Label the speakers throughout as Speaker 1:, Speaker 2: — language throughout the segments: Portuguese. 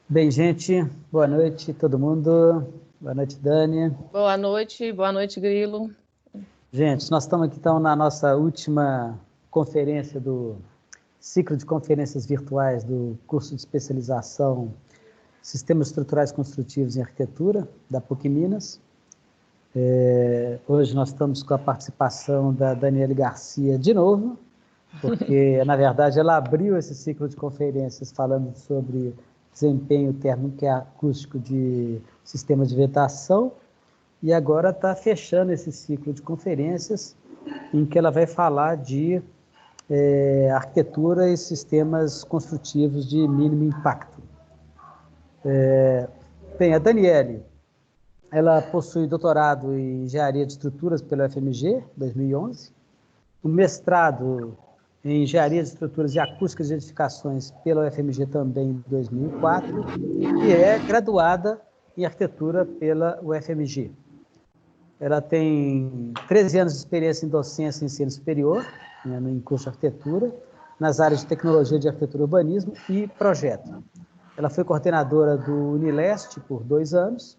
Speaker 1: Bem, gente, boa noite todo mundo. Boa noite, Dani.
Speaker 2: Boa noite, Grilo.
Speaker 1: Gente, nós estamos aqui então na nossa última conferência do ciclo de conferências virtuais do curso de especialização Sistemas Estruturais Construtivos em Arquitetura, da PUC Minas. Hoje nós estamos com a participação da Daniele Garcia de novo, porque, na verdade, ela abriu esse ciclo de conferências falando sobre desempenho térmico e acústico de sistemas de ventilação, e agora está fechando esse ciclo de conferências em que ela vai falar de arquitetura e sistemas construtivos de mínimo impacto. Bem, a Daniele, ela possui doutorado em Engenharia de Estruturas pela UFMG, 2011, um mestrado em Engenharia de Estruturas e Acústica de Edificações pela UFMG também em 2004, e é graduada em Arquitetura pela UFMG. Ela tem 13 anos de experiência em docência e ensino superior, né, em curso de arquitetura, nas áreas de tecnologia de arquitetura, urbanismo e projeto. Ela foi coordenadora do Unileste por 2 anos,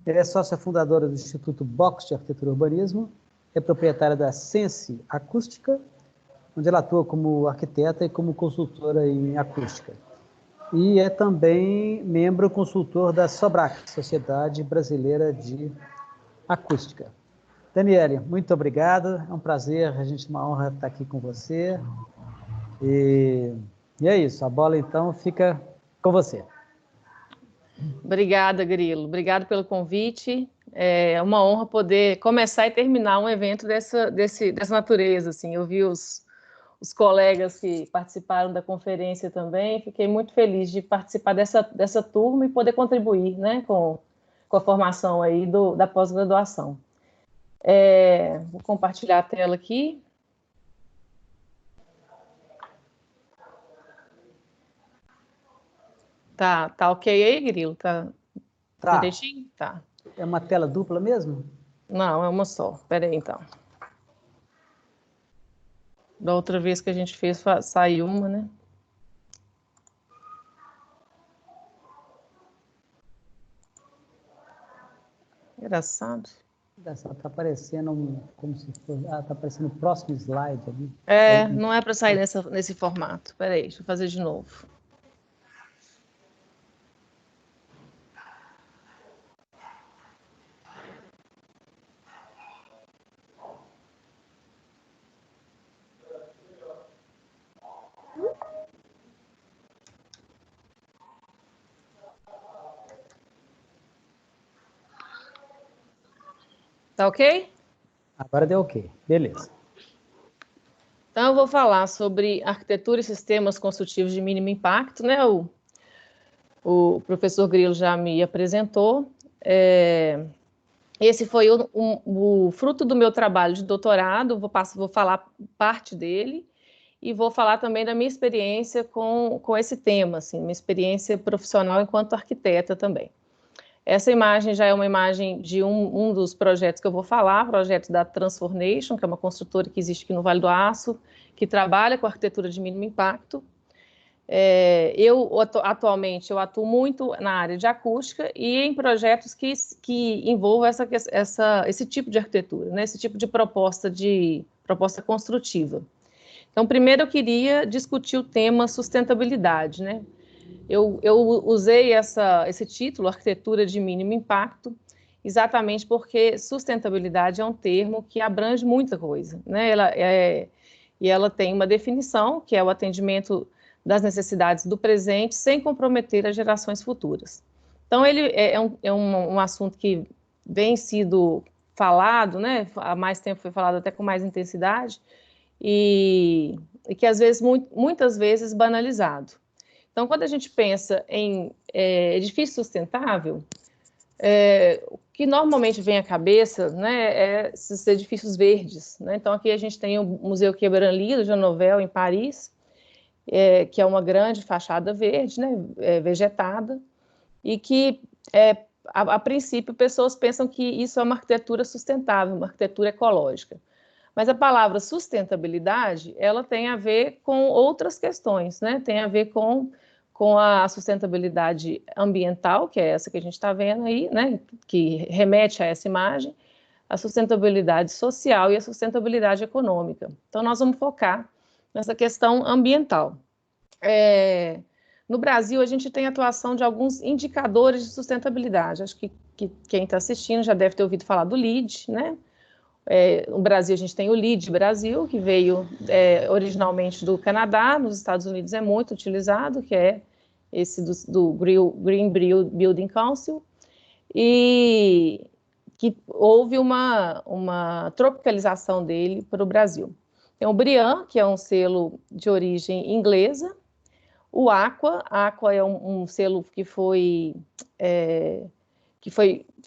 Speaker 1: ela é sócia fundadora do Instituto Box de Arquitetura e Urbanismo, é proprietária da Sense Acústica, onde ela atua como arquiteta e como consultora em acústica. E é também membro consultor da SOBRAC, Sociedade Brasileira de Acústica. Daniele, muito obrigado, é um prazer, uma honra estar aqui com você. E é isso, a bola então fica com você.
Speaker 2: Obrigada, Grilo. Obrigada pelo convite. É uma honra poder começar e terminar um evento dessa natureza. Assim. Eu vi os colegas que participaram da conferência também. Fiquei muito feliz de participar dessa turma e poder contribuir, né, com a formação aí da pós-graduação. Vou compartilhar a tela aqui. Tá ok aí, Grilo? Tá direitinho? Tá.
Speaker 1: É uma tela dupla mesmo?
Speaker 2: Não, é uma só. Espera aí, então. Da outra vez que a gente fez, saiu uma, né? Engraçado.
Speaker 1: Está aparecendo como se fosse... está aparecendo o próximo slide ali.
Speaker 2: Não é para sair nesse formato. Espera aí, deixa eu fazer de novo. Tá ok?
Speaker 1: Agora deu ok, beleza.
Speaker 2: Então, eu vou falar sobre arquitetura e sistemas construtivos de mínimo impacto, né? O professor Grilo já me apresentou. Esse foi o fruto do meu trabalho de doutorado, vou falar parte dele, e vou falar também da minha experiência com esse tema, assim, minha experiência profissional enquanto arquiteta também. Essa imagem já é uma imagem de um dos projetos que eu vou falar, o projeto da Transformation, que é uma construtora que existe aqui no Vale do Aço, que trabalha com arquitetura de mínimo impacto. Atualmente, eu atuo muito na área de acústica e em projetos que envolvam esse tipo de arquitetura, né? Esse tipo de proposta construtiva. Então, primeiro eu queria discutir o tema sustentabilidade, né? Eu usei esse título, Arquitetura de Mínimo Impacto, exatamente porque sustentabilidade é um termo que abrange muita coisa, né? Ela tem uma definição, que é o atendimento das necessidades do presente sem comprometer as gerações futuras. Então, ele é um assunto que vem sido falado, né? Há mais tempo foi falado até com mais intensidade, e que às vezes, muitas vezes, banalizado. Então, quando a gente pensa em edifício sustentável, o que normalmente vem à cabeça, né, é esses edifícios verdes, né? Então, aqui a gente tem o Museu Quai Branly, do Jean Nouvel, em Paris, que é uma grande fachada verde, né, vegetada, e que, a princípio, pessoas pensam que isso é uma arquitetura sustentável, uma arquitetura ecológica. Mas a palavra sustentabilidade, ela tem a ver com outras questões, né? Tem a ver com com a sustentabilidade ambiental, que é essa que a gente está vendo aí, né, que remete a essa imagem, a sustentabilidade social e a sustentabilidade econômica. Então, nós vamos focar nessa questão ambiental. No Brasil, a gente tem atuação de alguns indicadores de sustentabilidade. Acho que quem está assistindo já deve ter ouvido falar do LEED, né? No Brasil, a gente tem o LEED Brasil, que veio originalmente do Canadá, nos Estados Unidos é muito utilizado, que é esse do Green Building Council, e que houve uma tropicalização dele para o Brasil. Tem o BREEAM, que é um selo de origem inglesa, o Aqua é um selo que foi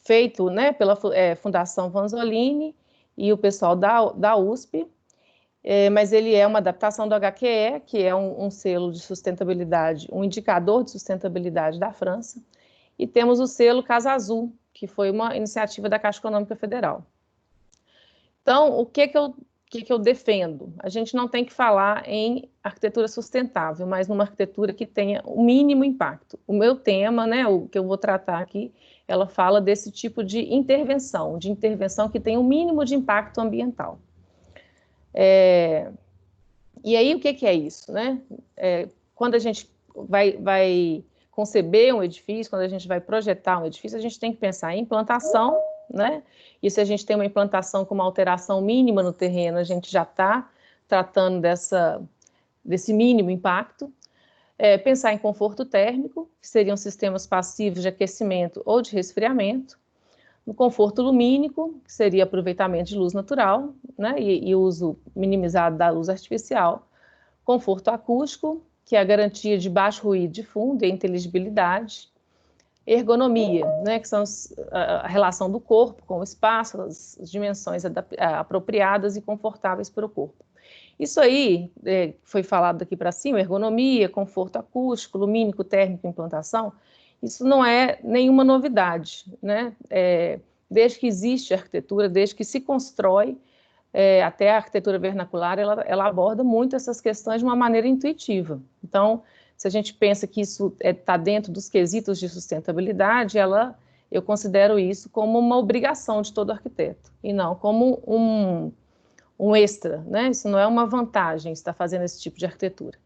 Speaker 2: feito, né, pela Fundação Vanzolini e o pessoal da USP, mas ele é uma adaptação do HQE, que é um selo de sustentabilidade, um indicador de sustentabilidade da França, e temos o selo Casa Azul, que foi uma iniciativa da Caixa Econômica Federal. Então, o que eu defendo? A gente não tem que falar em arquitetura sustentável, mas numa arquitetura que tenha o mínimo impacto. O meu tema, né, o que eu vou tratar aqui, ela fala desse tipo de intervenção que tem o mínimo de impacto ambiental. E aí, o que é isso, né? Quando a gente vai conceber um edifício, quando a gente vai projetar um edifício, a gente tem que pensar em implantação, né? E se a gente tem uma implantação com uma alteração mínima no terreno, a gente já está tratando desse mínimo impacto. Pensar em conforto térmico, que seriam sistemas passivos de aquecimento ou de resfriamento. No conforto lumínico, que seria aproveitamento de luz natural, né? E uso minimizado da luz artificial. Conforto acústico, que é a garantia de baixo ruído de fundo e inteligibilidade. Ergonomia, né, que são a relação do corpo com o espaço, as dimensões apropriadas e confortáveis para o corpo. Isso aí foi falado daqui para cima, ergonomia, conforto acústico, lumínico, térmico, implantação, isso não é nenhuma novidade, né? Desde que existe arquitetura, desde que se constrói, até a arquitetura vernacular, ela aborda muito essas questões de uma maneira intuitiva. Então, se a gente pensa que isso está dentro dos quesitos de sustentabilidade, eu considero isso como uma obrigação de todo arquiteto, e não como um extra, né? Isso não é uma vantagem estar fazendo esse tipo de arquitetura.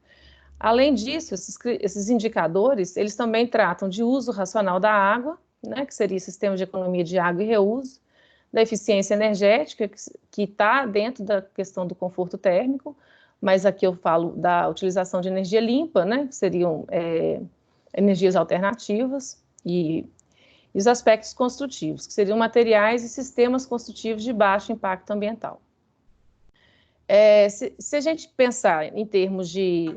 Speaker 2: Além disso, esses indicadores, eles também tratam de uso racional da água, né, que seria sistema de economia de água e reuso, da eficiência energética, que está dentro da questão do conforto térmico, mas aqui eu falo da utilização de energia limpa, né, que seriam energias alternativas, e os aspectos construtivos, que seriam materiais e sistemas construtivos de baixo impacto ambiental. Se a gente pensar em termos de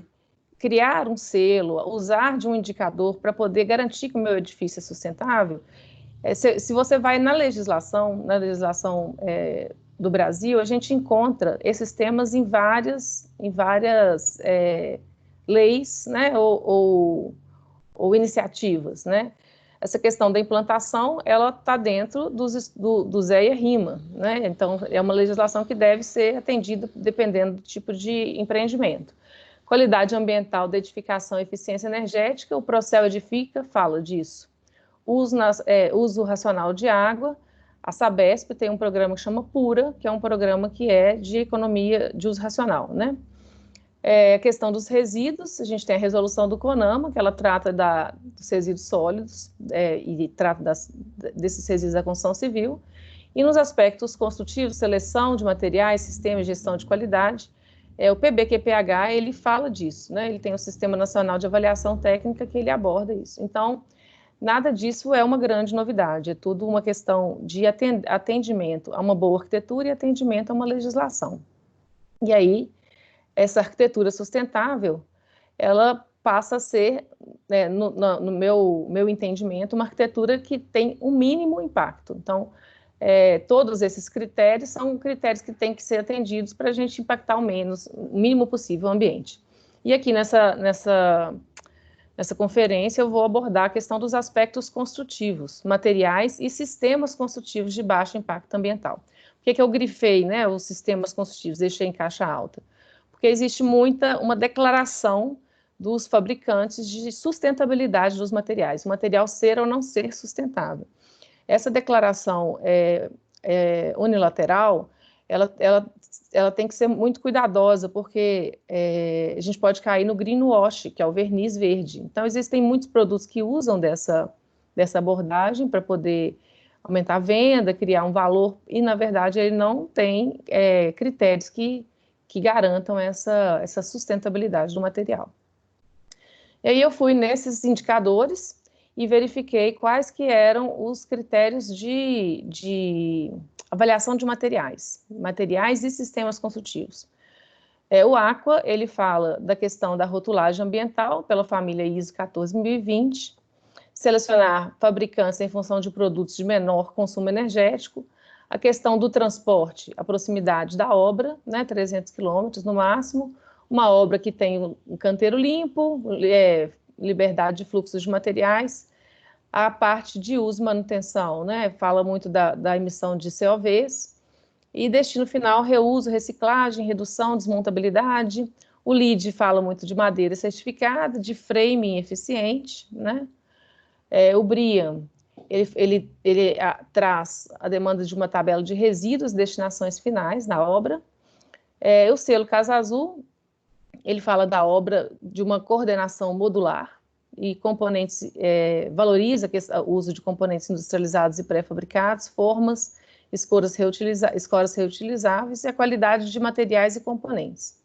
Speaker 2: criar um selo, usar de um indicador para poder garantir que o meu edifício é sustentável, se você vai na legislação do Brasil, a gente encontra esses temas em várias leis, né, ou iniciativas, né? Essa questão da implantação, ela está dentro do ZEA-RIMA, né? Então, é uma legislação que deve ser atendida dependendo do tipo de empreendimento. Qualidade ambiental da edificação e eficiência energética, o Procel Edifica fala disso. Uso racional de água, a Sabesp tem um programa que chama PURA, que é um programa que é de economia de uso racional, né? A questão dos resíduos, a gente tem a resolução do CONAMA, que ela trata dos resíduos sólidos e trata desses resíduos da construção civil. E nos aspectos construtivos, seleção de materiais, sistema de gestão de qualidade, o PBQPH, ele fala disso, né? Ele tem o Sistema Nacional de Avaliação Técnica que ele aborda isso. Então, nada disso é uma grande novidade, é tudo uma questão de atendimento a uma boa arquitetura e atendimento a uma legislação. E aí, essa arquitetura sustentável, ela passa a ser, né, no meu entendimento, uma arquitetura que tem um mínimo impacto. Então, todos esses critérios são critérios que têm que ser atendidos para a gente impactar o mínimo possível o ambiente. E aqui nessa conferência eu vou abordar a questão dos aspectos construtivos, materiais e sistemas construtivos de baixo impacto ambiental. Por que eu grifei, né, os sistemas construtivos, deixei em caixa alta? Porque existe uma declaração dos fabricantes de sustentabilidade dos materiais, o material ser ou não ser sustentável. Essa declaração unilateral, ela tem que ser muito cuidadosa, porque a gente pode cair no greenwash, que é o verniz verde. Então, existem muitos produtos que usam dessa abordagem para poder aumentar a venda, criar um valor, e, na verdade, ele não tem critérios que garantam essa sustentabilidade do material. E aí eu fui nesses indicadores e verifiquei quais que eram os critérios de avaliação de materiais e sistemas construtivos. O Aqua, ele fala da questão da rotulagem ambiental pela família ISO 14020, selecionar fabricantes em função de produtos de menor consumo energético, a questão do transporte, a proximidade da obra, né, 300 quilômetros no máximo, uma obra que tem um canteiro limpo, liberdade de fluxos de materiais, a parte de uso e manutenção, né, fala muito da emissão de COVs, e destino final, reuso, reciclagem, redução, desmontabilidade. O LEED fala muito de madeira certificada, de framing eficiente, né? O BRIAM, ele traz a demanda de uma tabela de resíduos e destinações finais na obra. O selo Casa Azul, ele fala da obra de uma coordenação modular e componentes, valoriza o uso de componentes industrializados e pré-fabricados, formas, escoras reutilizáveis e a qualidade de materiais e componentes.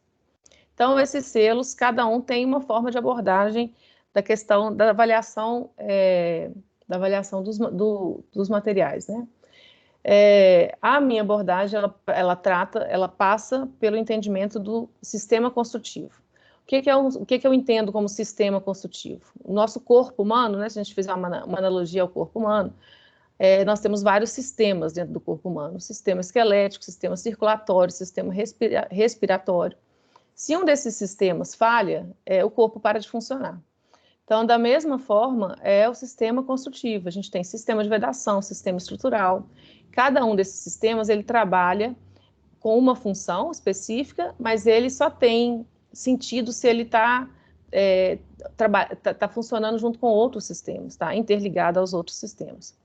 Speaker 2: Então, esses selos, cada um tem uma forma de abordagem da questão da avaliação dos materiais, né? A minha abordagem, ela passa pelo entendimento do sistema construtivo. O que eu entendo como sistema construtivo? O nosso corpo humano, né, se a gente fizer uma analogia ao corpo humano, nós temos vários sistemas dentro do corpo humano, sistema esquelético, sistema circulatório, sistema respiratório. Se um desses sistemas falha, o corpo para de funcionar. Então, da mesma forma, é o sistema construtivo. A gente tem sistema de vedação, sistema estrutural. Cada um desses sistemas, ele trabalha com uma função específica, mas ele só tem sentido se ele está funcionando junto com outros sistemas, está interligado aos outros sistemas.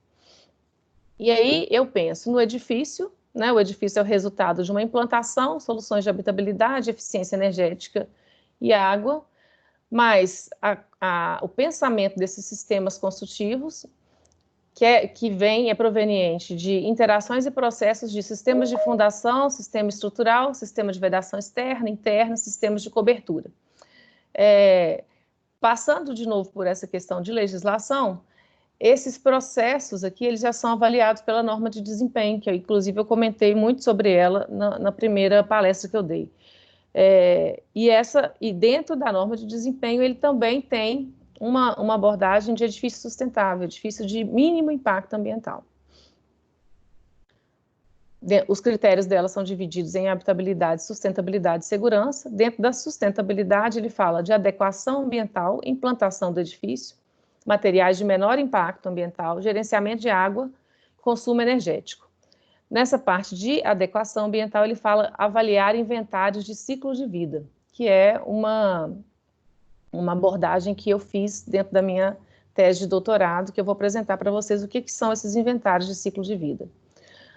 Speaker 2: E aí eu penso no edifício, né? O edifício é o resultado de uma implantação, soluções de habitabilidade, eficiência energética e água, mas o pensamento desses sistemas construtivos, que é proveniente de interações e processos de sistemas de fundação, sistema estrutural, sistema de vedação externa, interna, sistemas de cobertura. Passando de novo por essa questão de legislação, esses processos aqui, eles já são avaliados pela norma de desempenho, que inclusive eu comentei muito sobre ela na primeira palestra que eu dei. E dentro da norma de desempenho, ele também tem uma abordagem de edifício sustentável, edifício de mínimo impacto ambiental. Os critérios dela são divididos em habitabilidade, sustentabilidade e segurança. Dentro da sustentabilidade, ele fala de adequação ambiental, implantação do edifício, materiais de menor impacto ambiental, gerenciamento de água, consumo energético. Nessa parte de adequação ambiental, ele fala avaliar inventários de ciclo de vida, que é uma abordagem que eu fiz dentro da minha tese de doutorado, que eu vou apresentar para vocês o que são esses inventários de ciclo de vida.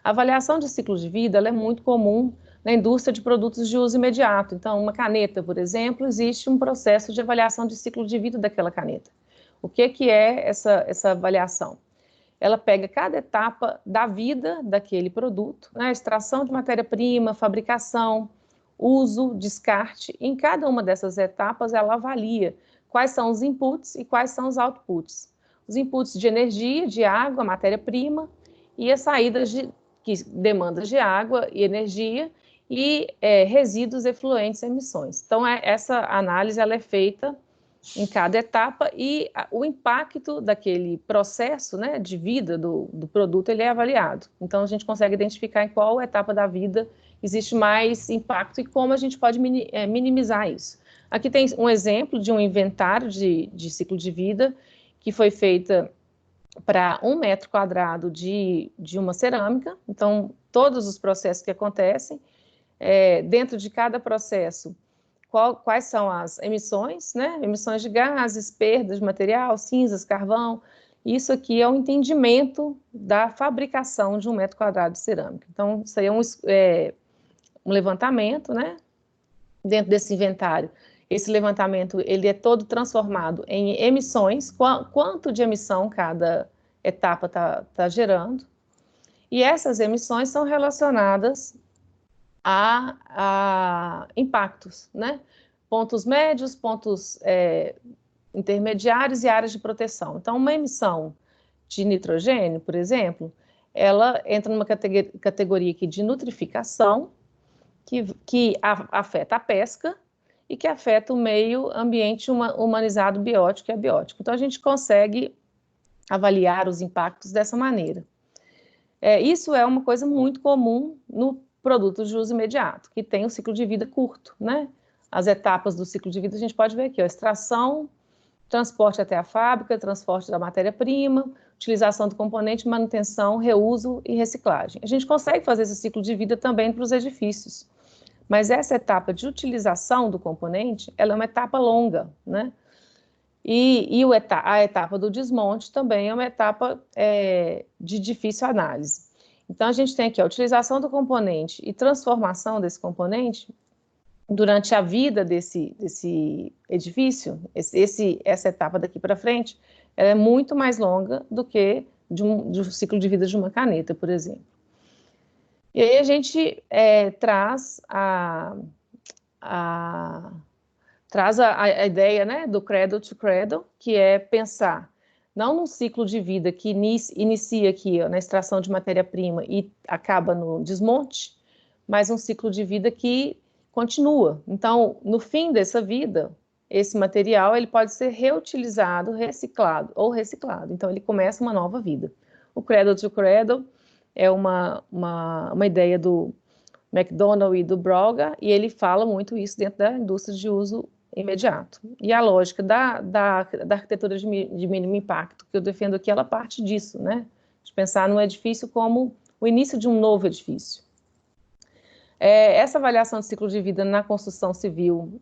Speaker 2: A avaliação de ciclo de vida ela é muito comum na indústria de produtos de uso imediato. Então, uma caneta, por exemplo, existe um processo de avaliação de ciclo de vida daquela caneta. O que é essa avaliação? Ela pega cada etapa da vida daquele produto, né? Extração de matéria-prima, fabricação, uso, descarte. Em cada uma dessas etapas, ela avalia quais são os inputs e quais são os outputs. Os inputs de energia, de água, matéria-prima, e as saídas que demandas de água e energia, e resíduos, efluentes e emissões. Então, essa análise ela é feita em cada etapa e o impacto daquele processo, né, de vida do produto ele é avaliado. Então, a gente consegue identificar em qual etapa da vida existe mais impacto e como a gente pode minimizar isso. Aqui tem um exemplo de um inventário de ciclo de vida que foi feita para 1 metro quadrado de uma cerâmica. Então, todos os processos que acontecem, dentro de cada processo, quais são as emissões, né? Emissões de gases, perdas de material, cinzas, carvão. Isso aqui é um entendimento da fabricação de 1 metro quadrado de cerâmica. Então, isso aí é um levantamento, né? Dentro desse inventário. Esse levantamento, ele é todo transformado em emissões, quanto de emissão cada etapa está gerando. E essas emissões são relacionadas a impactos, né? Pontos médios, pontos intermediários e áreas de proteção. Então, uma emissão de nitrogênio, por exemplo, ela entra numa categoria aqui de nutrificação, que afeta a pesca e que afeta o meio ambiente humanizado biótico e abiótico. Então, a gente consegue avaliar os impactos dessa maneira. Isso é uma coisa muito comum no produto de uso imediato, que tem um ciclo de vida curto, né? As etapas do ciclo de vida a gente pode ver aqui, ó, extração, transporte até a fábrica, transporte da matéria-prima, utilização do componente, manutenção, reuso e reciclagem. A gente consegue fazer esse ciclo de vida também para os edifícios, mas essa etapa de utilização do componente, ela é uma etapa longa, né? E a etapa do desmonte também é uma etapa de difícil análise. Então, a gente tem aqui a utilização do componente e transformação desse componente durante a vida desse edifício. Essa etapa daqui para frente, ela é muito mais longa do que de um ciclo de vida de uma caneta, por exemplo. E aí a gente traz a ideia, né, do cradle to cradle, que é pensar não num ciclo de vida que inicia aqui, ó, na extração de matéria-prima e acaba no desmonte, mas um ciclo de vida que continua. Então, no fim dessa vida, esse material ele pode ser reutilizado, reciclado ou reciclado. Então, ele começa uma nova vida. O cradle to cradle é uma ideia do McDonald e do Broga, e ele fala muito isso dentro da indústria de uso imediato. E a lógica da arquitetura de mínimo impacto, que eu defendo aqui, ela parte disso, né? De pensar no edifício como o início de um novo edifício. Essa avaliação de ciclo de vida na construção civil,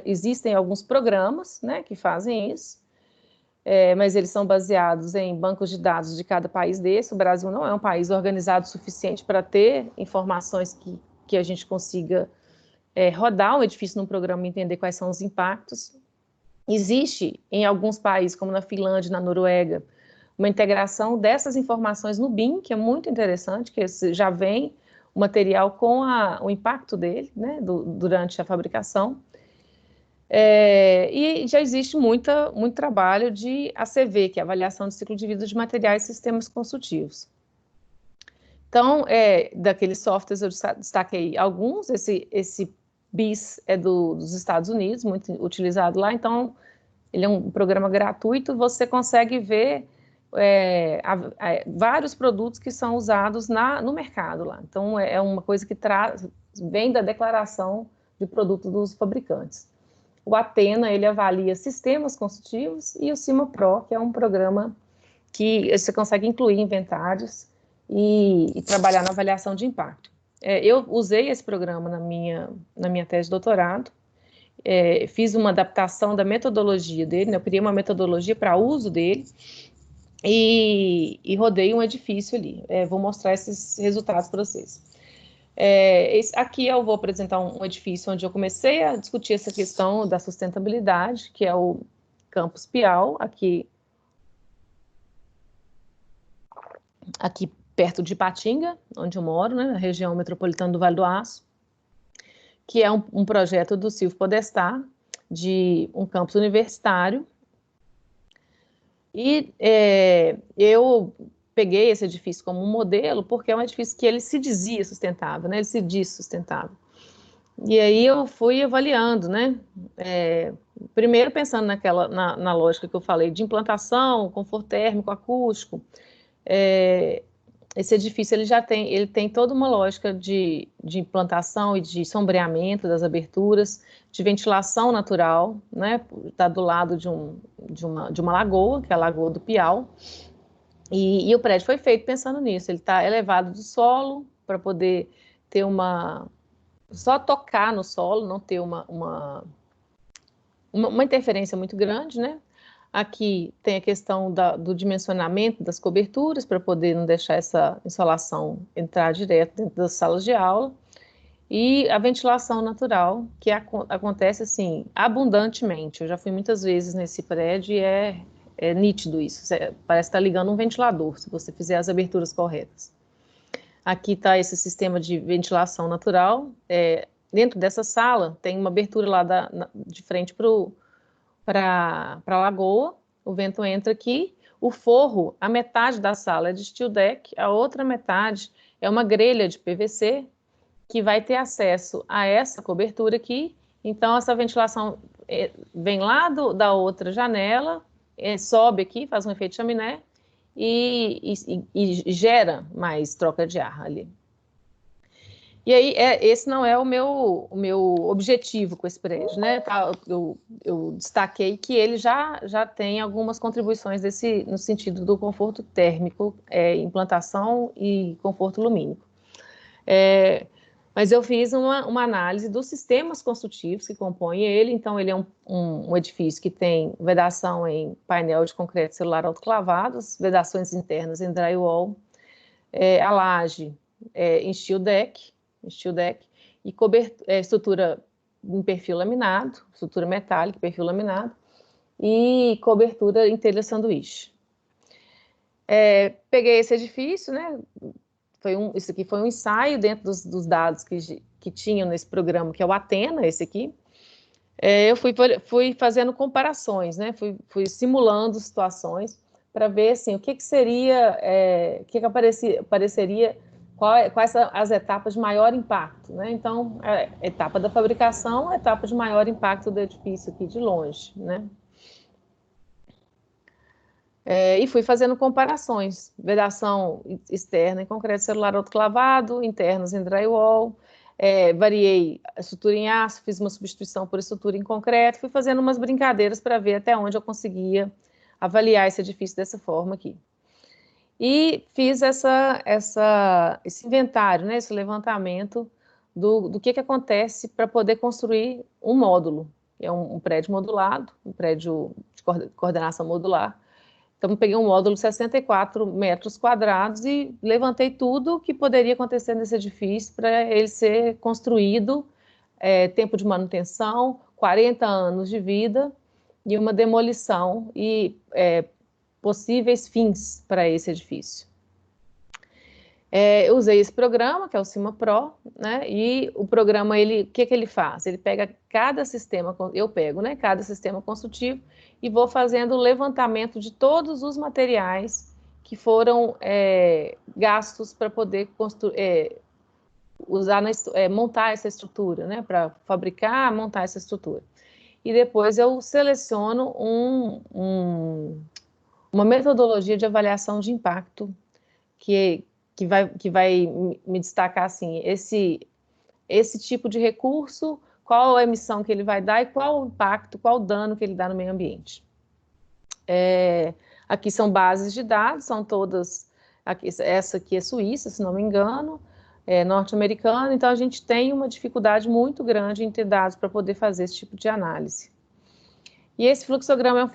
Speaker 2: existem alguns programas, né, que fazem isso, mas eles são baseados em bancos de dados de cada país desse. O Brasil não é um país organizado o suficiente para ter informações que a gente consiga rodar um edifício num programa e entender quais são os impactos. Existe em alguns países, como na Finlândia, na Noruega, uma integração dessas informações no BIM, que é muito interessante, que já vem o material com o impacto dele, né, durante a fabricação. E já existe muito trabalho de ACV, que é a avaliação de ciclo de vida de materiais e sistemas construtivos. Então, daqueles softwares eu destaquei alguns, esse BIS é dos Estados Unidos, muito utilizado lá, então ele é um programa gratuito, você consegue ver vários produtos que são usados no mercado lá. Então, é uma coisa que vem da declaração de produto dos fabricantes. O Athena, ele avalia sistemas construtivos, e o Cima Pro, que é um programa que você consegue incluir inventários e trabalhar na avaliação de impacto. Eu usei esse programa na minha tese de doutorado, fiz uma adaptação da metodologia dele, né? Eu criei uma metodologia para uso dele e rodei um edifício ali. Vou mostrar esses resultados para vocês. Aqui eu vou apresentar um edifício onde eu comecei a discutir essa questão da sustentabilidade, que é o Campus Piau, aqui perto de Ipatinga, onde eu moro, né, na região metropolitana do Vale do Aço, que é um projeto do Silvio Podestá, de um campus universitário. E eu peguei esse edifício como um modelo, porque é um edifício que ele se dizia sustentável, né? Ele se diz sustentável. E aí eu fui avaliando, né? Primeiro pensando na lógica que eu falei de implantação, conforto térmico, acústico. Esse edifício ele tem toda uma lógica de implantação e de sombreamento das aberturas, de ventilação natural, né? Está do lado de uma lagoa, que é a Lagoa do Piau. E o prédio foi feito pensando nisso. Ele está elevado do solo para poder ter uma só tocar no solo, não ter uma interferência muito grande, né? Aqui tem a questão do dimensionamento das coberturas, para poder não deixar essa insolação entrar direto dentro das salas de aula. E a ventilação natural, que acontece assim, abundantemente. Eu já fui muitas vezes nesse prédio e é nítido isso. Parece estar ligando um ventilador, se você fizer as aberturas corretas. Aqui está esse sistema de ventilação natural. Dentro dessa sala tem uma abertura lá de frente para a lagoa. O vento entra aqui. O forro, a metade da sala é de steel deck, a outra metade é uma grelha de PVC, que vai ter acesso a essa cobertura aqui. Então, essa ventilação vem lá da outra janela, sobe aqui, faz um efeito chaminé e gera mais troca de ar ali. E aí, esse não é o meu objetivo com esse prédio, né? Eu destaquei que ele já tem algumas contribuições no sentido do conforto térmico, implantação e conforto lumínico. Mas eu fiz uma análise dos sistemas construtivos que compõem ele. Então, ele é um edifício que tem vedação em painel de concreto celular autoclavado, vedações internas em drywall, a laje em steel deck e estrutura em perfil laminado, estrutura metálica, perfil laminado, e cobertura em telha sanduíche. Peguei esse edifício, né? Isso aqui foi um ensaio dentro dos dados que tinham nesse programa, que é o Athena, esse aqui. Eu fui fazendo comparações, né? Fui simulando situações para ver assim, o que seria, o que apareceria, quais são as etapas de maior impacto, né? Então, a etapa da fabricação, a etapa de maior impacto do edifício aqui de longe, né? E fui fazendo comparações, vedação externa em concreto celular autoclavado, internas em drywall, variei a estrutura em aço, fiz uma substituição por estrutura em concreto, fui fazendo umas brincadeiras para ver até onde eu conseguia avaliar esse edifício dessa forma aqui. E fiz esse inventário, né, esse levantamento do que acontece para poder construir um módulo, que é um prédio modulado, um prédio de coordenação modular. Então, peguei um módulo de 64 metros quadrados e levantei tudo o que poderia acontecer nesse edifício para ele ser construído, tempo de manutenção, 40 anos de vida e uma demolição e possíveis fins para esse edifício. Eu usei esse programa, que é o Cima Pro, né? E o programa, o que ele faz? Ele pega cada sistema, né? Cada sistema construtivo e vou fazendo o levantamento de todos os materiais que foram gastos para poder montar essa estrutura, né? Para fabricar, montar essa estrutura. E depois eu seleciono uma metodologia de avaliação de impacto que vai me destacar assim, esse tipo de recurso, qual a emissão que ele vai dar e qual o impacto, qual o dano que ele dá no meio ambiente. Aqui são bases de dados, são todas, essa aqui é suíça, se não me engano, norte-americana, então a gente tem uma dificuldade muito grande em ter dados para poder fazer esse tipo de análise. E esse fluxograma é um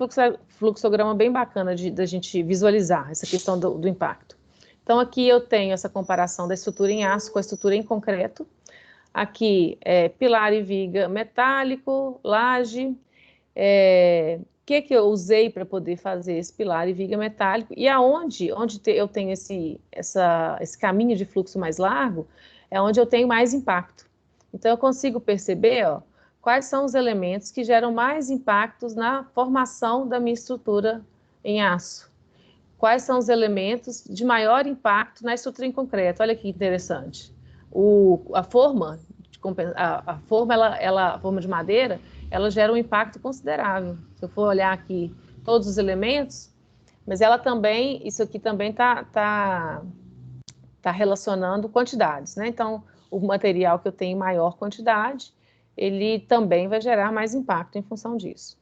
Speaker 2: fluxograma bem bacana da gente visualizar essa questão do impacto. Então, aqui eu tenho essa comparação da estrutura em aço com a estrutura em concreto. Aqui, pilar e viga metálico, laje. O que eu usei para poder fazer esse pilar e viga metálico? E onde eu tenho esse caminho de fluxo mais largo, é onde eu tenho mais impacto. Então, eu consigo perceber, quais são os elementos que geram mais impactos na formação da minha estrutura em aço. Quais são os elementos de maior impacto na estrutura em concreto? Olha que interessante. A forma de madeira, ela gera um impacto considerável. Se eu for olhar aqui todos os elementos, mas isso aqui também está relacionando quantidades, né? Então, o material que eu tenho em maior quantidade, ele também vai gerar mais impacto em função disso.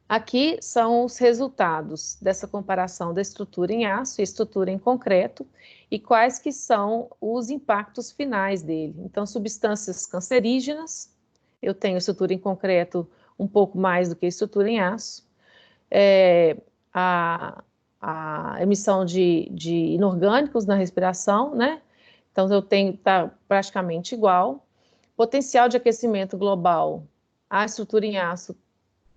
Speaker 2: Aqui são os resultados dessa comparação da estrutura em aço e estrutura em concreto e quais que são os impactos finais dele. Então, substâncias cancerígenas, eu tenho estrutura em concreto um pouco mais do que estrutura em aço, a emissão de inorgânicos na respiração, né? Então, eu tenho, tá praticamente igual. Potencial de aquecimento global, a estrutura em aço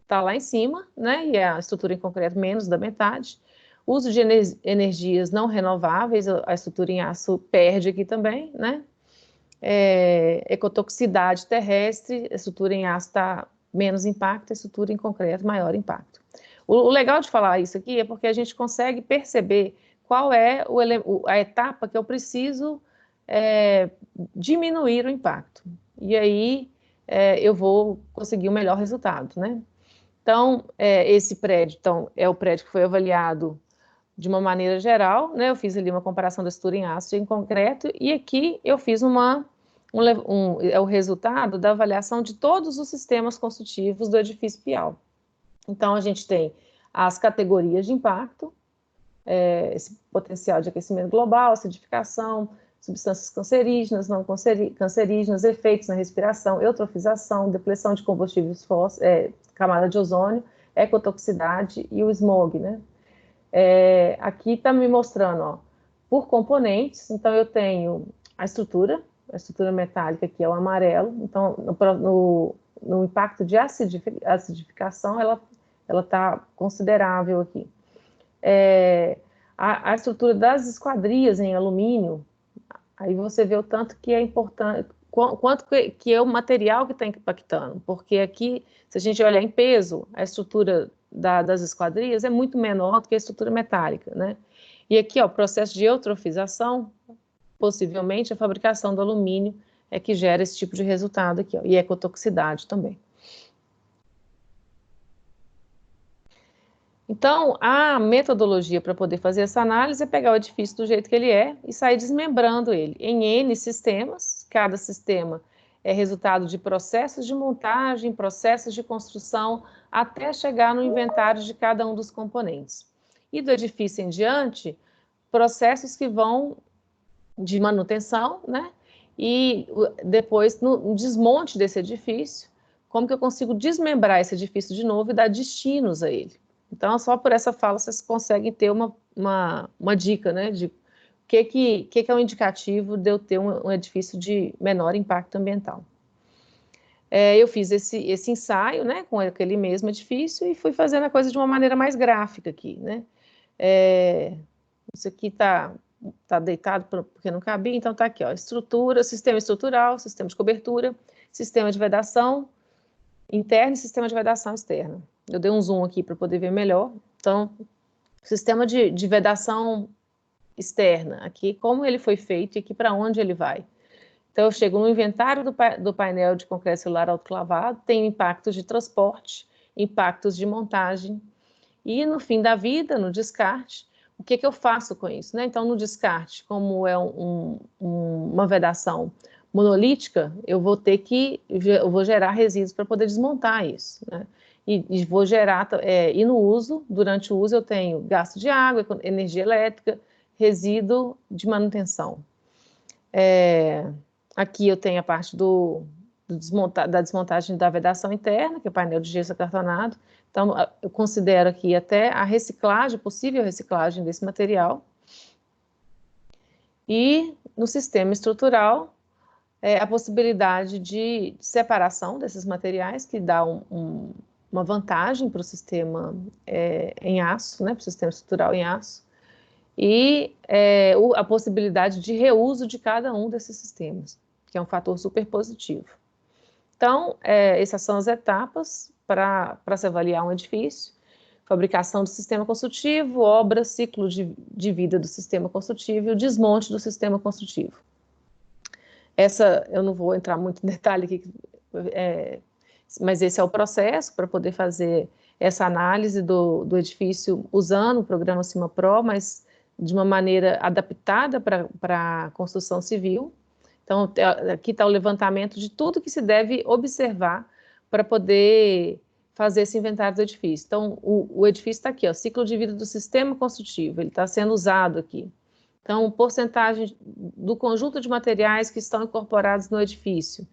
Speaker 2: está lá em cima, né? E a estrutura em concreto menos da metade. Uso de energias não renováveis, a estrutura em aço perde aqui também, né? Ecotoxicidade terrestre, a estrutura em aço está menos impacto, a estrutura em concreto maior impacto. O legal de falar isso aqui é porque a gente consegue perceber qual é a etapa que eu preciso diminuir o impacto. E aí eu vou conseguir o melhor resultado, né? Então, esse prédio é o prédio que foi avaliado de uma maneira geral, né? Eu fiz ali uma comparação da estrutura em aço e em concreto, e aqui eu fiz o resultado da avaliação de todos os sistemas construtivos do edifício Piau. Então, a gente tem as categorias de impacto, esse potencial de aquecimento global, acidificação, substâncias cancerígenas, não cancerígenas, efeitos na respiração, eutrofização, depleção de combustíveis fósseis, camada de ozônio, ecotoxicidade e o smog, né? Aqui está me mostrando, ó, por componentes, então eu tenho a estrutura metálica, que é o amarelo, então no impacto de acidificação, ela está considerável aqui. A estrutura das esquadrias em alumínio, aí você vê o tanto que é importante, quanto que é o material que está impactando, porque aqui, se a gente olhar em peso, a estrutura das esquadrias é muito menor do que a estrutura metálica, né? E aqui, ó, o processo de eutrofização, possivelmente a fabricação do alumínio é que gera esse tipo de resultado aqui, ó, e ecotoxicidade também. Então, a metodologia para poder fazer essa análise é pegar o edifício do jeito que ele é e sair desmembrando ele em N sistemas. Cada sistema é resultado de processos de montagem, processos de construção, até chegar no inventário de cada um dos componentes. E do edifício em diante, processos que vão de manutenção, né? E depois, no desmonte desse edifício, como que eu consigo desmembrar esse edifício de novo e dar destinos a ele. Então, só por essa fala, vocês conseguem ter uma dica, né, de o que é um indicativo de eu ter um edifício de menor impacto ambiental. Eu fiz esse ensaio, né, com aquele mesmo edifício e fui fazendo a coisa de uma maneira mais gráfica aqui, né. Isso aqui está deitado porque não cabia, então está aqui, ó, estrutura, sistema estrutural, sistema de cobertura, sistema de vedação interna e sistema de vedação externa. Eu dei um zoom aqui para poder ver melhor. Então, sistema de vedação externa, aqui como ele foi feito e aqui para onde ele vai. Então, eu chego no inventário do painel de concreto celular autoclavado, tem impactos de transporte, impactos de montagem, e no fim da vida, no descarte, o que eu faço com isso, né? Então, no descarte, como é uma vedação monolítica, eu vou gerar resíduos para poder desmontar isso, né? E vou gerar, e no uso, durante o uso eu tenho gasto de água, energia elétrica, resíduo de manutenção. Aqui eu tenho a parte da desmontagem da vedação interna, que é o painel de gesso acartonado. Então, eu considero aqui até a reciclagem, possível reciclagem desse material. E no sistema estrutural, a possibilidade de separação desses materiais, que dá uma vantagem para o sistema em aço, né, para o sistema estrutural em aço, e a possibilidade de reuso de cada um desses sistemas, que é um fator super positivo. Então, essas são as etapas para se avaliar um edifício: fabricação do sistema construtivo, obra, ciclo de vida do sistema construtivo e o desmonte do sistema construtivo. Essa, eu não vou entrar muito em detalhe aqui, mas esse é o processo para poder fazer essa análise do edifício usando o programa CIMA-PRO, mas de uma maneira adaptada para a construção civil. Então, aqui está o levantamento de tudo que se deve observar para poder fazer esse inventário do edifício. Então, o edifício está aqui, ó, ciclo de vida do sistema construtivo, ele está sendo usado aqui. Então, porcentagem do conjunto de materiais que estão incorporados no edifício.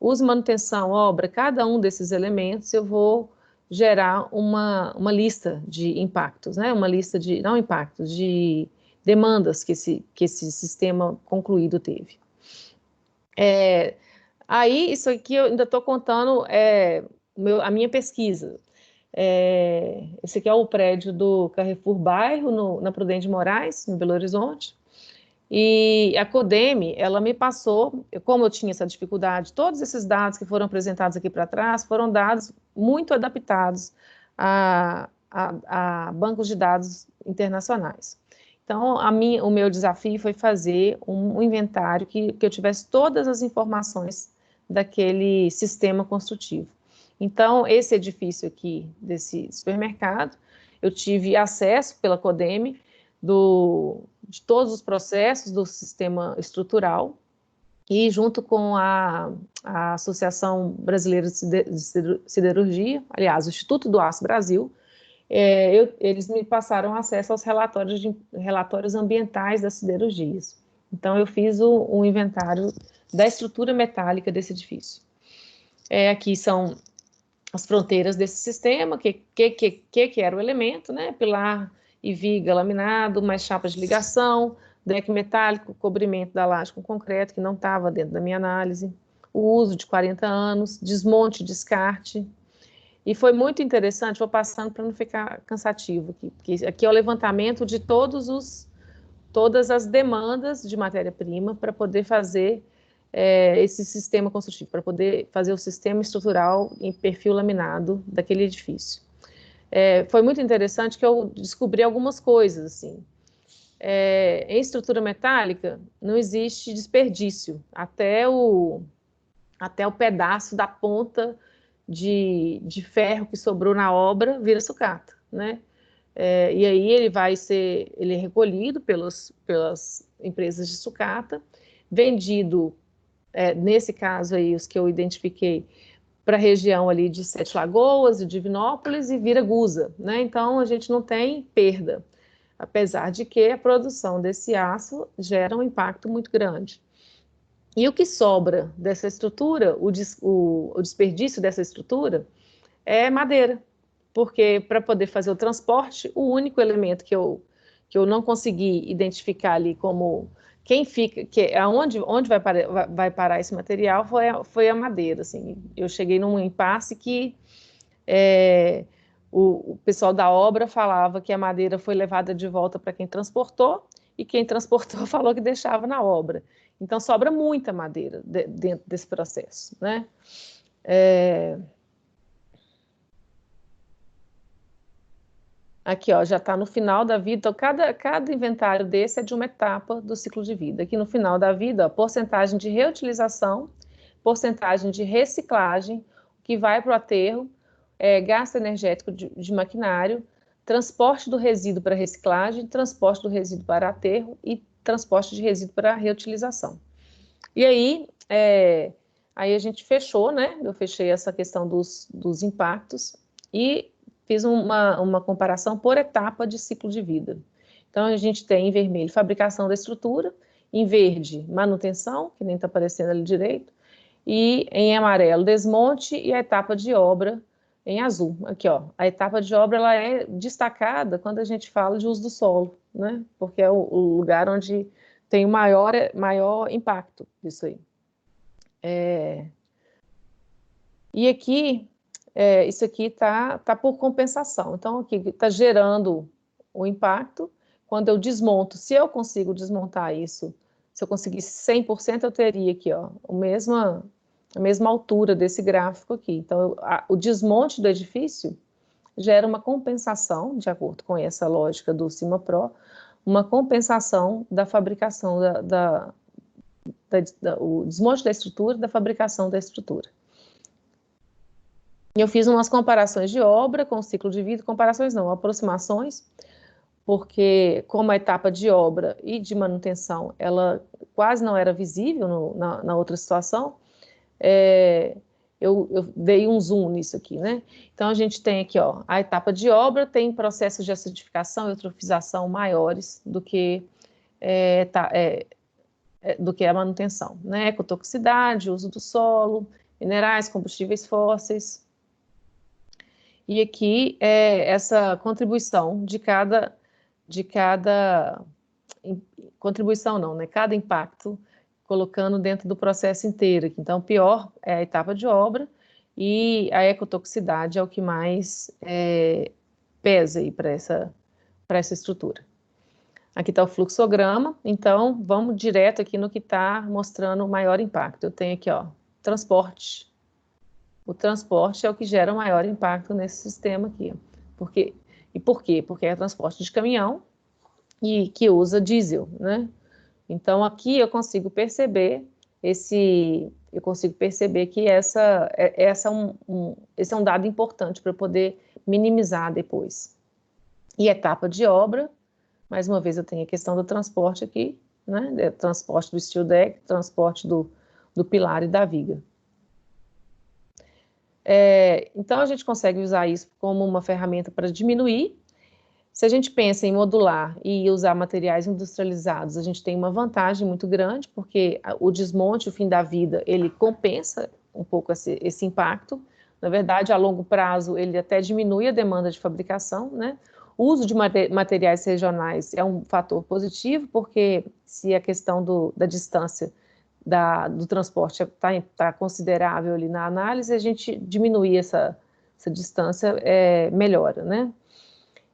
Speaker 2: Uso, manutenção, obra, cada um desses elementos eu vou gerar uma lista de impactos, né? Uma lista de, não impactos, de demandas que esse sistema concluído teve. Aí, isso aqui eu ainda estou contando a minha pesquisa. Esse aqui é o prédio do Carrefour Bairro, na Prudente de Moraes, em Belo Horizonte. E a Codeme, ela me passou, como eu tinha essa dificuldade, todos esses dados que foram apresentados aqui para trás foram dados muito adaptados a bancos de dados internacionais. Então, o meu desafio foi fazer um inventário que eu tivesse todas as informações daquele sistema construtivo. Então, esse edifício aqui, desse supermercado, eu tive acesso pela Codeme de todos os processos do sistema estrutural e junto com a Associação Brasileira de Siderurgia, aliás, o Instituto do Aço Brasil, eles me passaram acesso aos relatórios ambientais das siderurgias. Então, eu fiz um inventário da estrutura metálica desse edifício. Aqui são as fronteiras desse sistema, que era o elemento, né? Pilar e viga laminado, mais chapas de ligação, deck metálico, cobrimento da laje com concreto, que não estava dentro da minha análise, o uso de 40 anos, desmonte, descarte. E foi muito interessante, vou passando para não ficar cansativo aqui, porque aqui é o levantamento de todas as demandas de matéria-prima para poder fazer esse sistema construtivo, para poder fazer o sistema estrutural em perfil laminado daquele edifício. Foi muito interessante que eu descobri algumas coisas, assim. Em estrutura metálica, não existe desperdício, até o pedaço da ponta de ferro que sobrou na obra vira sucata, né? E aí ele é recolhido pelas empresas de sucata, vendido, nesse caso aí, os que eu identifiquei, para a região ali de Sete Lagoas e Divinópolis e vira gusa, né? Então, a gente não tem perda, apesar de que a produção desse aço gera um impacto muito grande. E o que sobra dessa estrutura, o desperdício dessa estrutura, é madeira, porque para poder fazer o transporte, o único elemento que eu não consegui identificar ali como quem fica, onde vai parar esse material foi a madeira. Assim. Eu cheguei num impasse que o pessoal da obra falava que a madeira foi levada de volta para quem transportou, e quem transportou falou que deixava na obra. Então, sobra muita madeira dentro desse processo, né? Aqui, ó, já está no final da vida. Então, cada inventário desse é de uma etapa do ciclo de vida. Aqui no final da vida, ó, porcentagem de reutilização, porcentagem de reciclagem, que vai para o aterro, gasto energético de maquinário, transporte do resíduo para reciclagem, transporte do resíduo para aterro e transporte de resíduo para reutilização. E aí, aí a gente fechou, né? Eu fechei essa questão dos impactos e fiz uma comparação por etapa de ciclo de vida. Então, a gente tem em vermelho fabricação da estrutura, em verde manutenção, que nem está aparecendo ali direito, e em amarelo desmonte e a etapa de obra em azul. Aqui, ó, a etapa de obra ela é destacada quando a gente fala de uso do solo, né? Porque é o lugar onde tem o maior impacto disso aí. E aqui, isso aqui tá por compensação. Então, aqui está gerando o impacto. Quando eu desmonto, se eu consigo desmontar isso, se eu conseguisse 100%, eu teria aqui, ó, a mesma altura desse gráfico aqui. Então, o desmonte do edifício gera uma compensação, de acordo com essa lógica do CIMAPRO, uma compensação da fabricação, o desmonte da estrutura, da fabricação da estrutura. Eu fiz umas comparações de obra com o ciclo de vida, comparações não, aproximações, porque como a etapa de obra e de manutenção, ela quase não era visível na outra situação, eu dei um zoom nisso aqui, né? Então, a gente tem aqui, ó, a etapa de obra tem processos de acidificação e eutrofização maiores do que, do que a manutenção, né? Ecotoxicidade, uso do solo, minerais, combustíveis fósseis. E aqui essa contribuição de cada contribuição não, né? Cada impacto colocando dentro do processo inteiro. Então, pior é a etapa de obra e a ecotoxicidade é o que mais pesa aí para essa estrutura. Aqui está o fluxograma, então vamos direto aqui no que está mostrando o maior impacto. Eu tenho aqui, ó, transporte. O transporte é o que gera o maior impacto nesse sistema aqui. Por quê? Porque é transporte de caminhão e que usa diesel, né? Então, aqui eu consigo perceber esse é um dado importante para poder minimizar depois. E etapa de obra, mais uma vez eu tenho a questão do transporte aqui, né? Transporte do steel deck, transporte do pilar e da viga. Então, a gente consegue usar isso como uma ferramenta para diminuir. Se a gente pensa em modular e usar materiais industrializados, a gente tem uma vantagem muito grande, porque o desmonte, o fim da vida, ele compensa um pouco esse impacto. Na verdade, a longo prazo, ele até diminui a demanda de fabricação, né? O uso de materiais regionais é um fator positivo, porque se a questão da distância do transporte está considerável ali na análise, a gente diminuir essa distância melhora, né?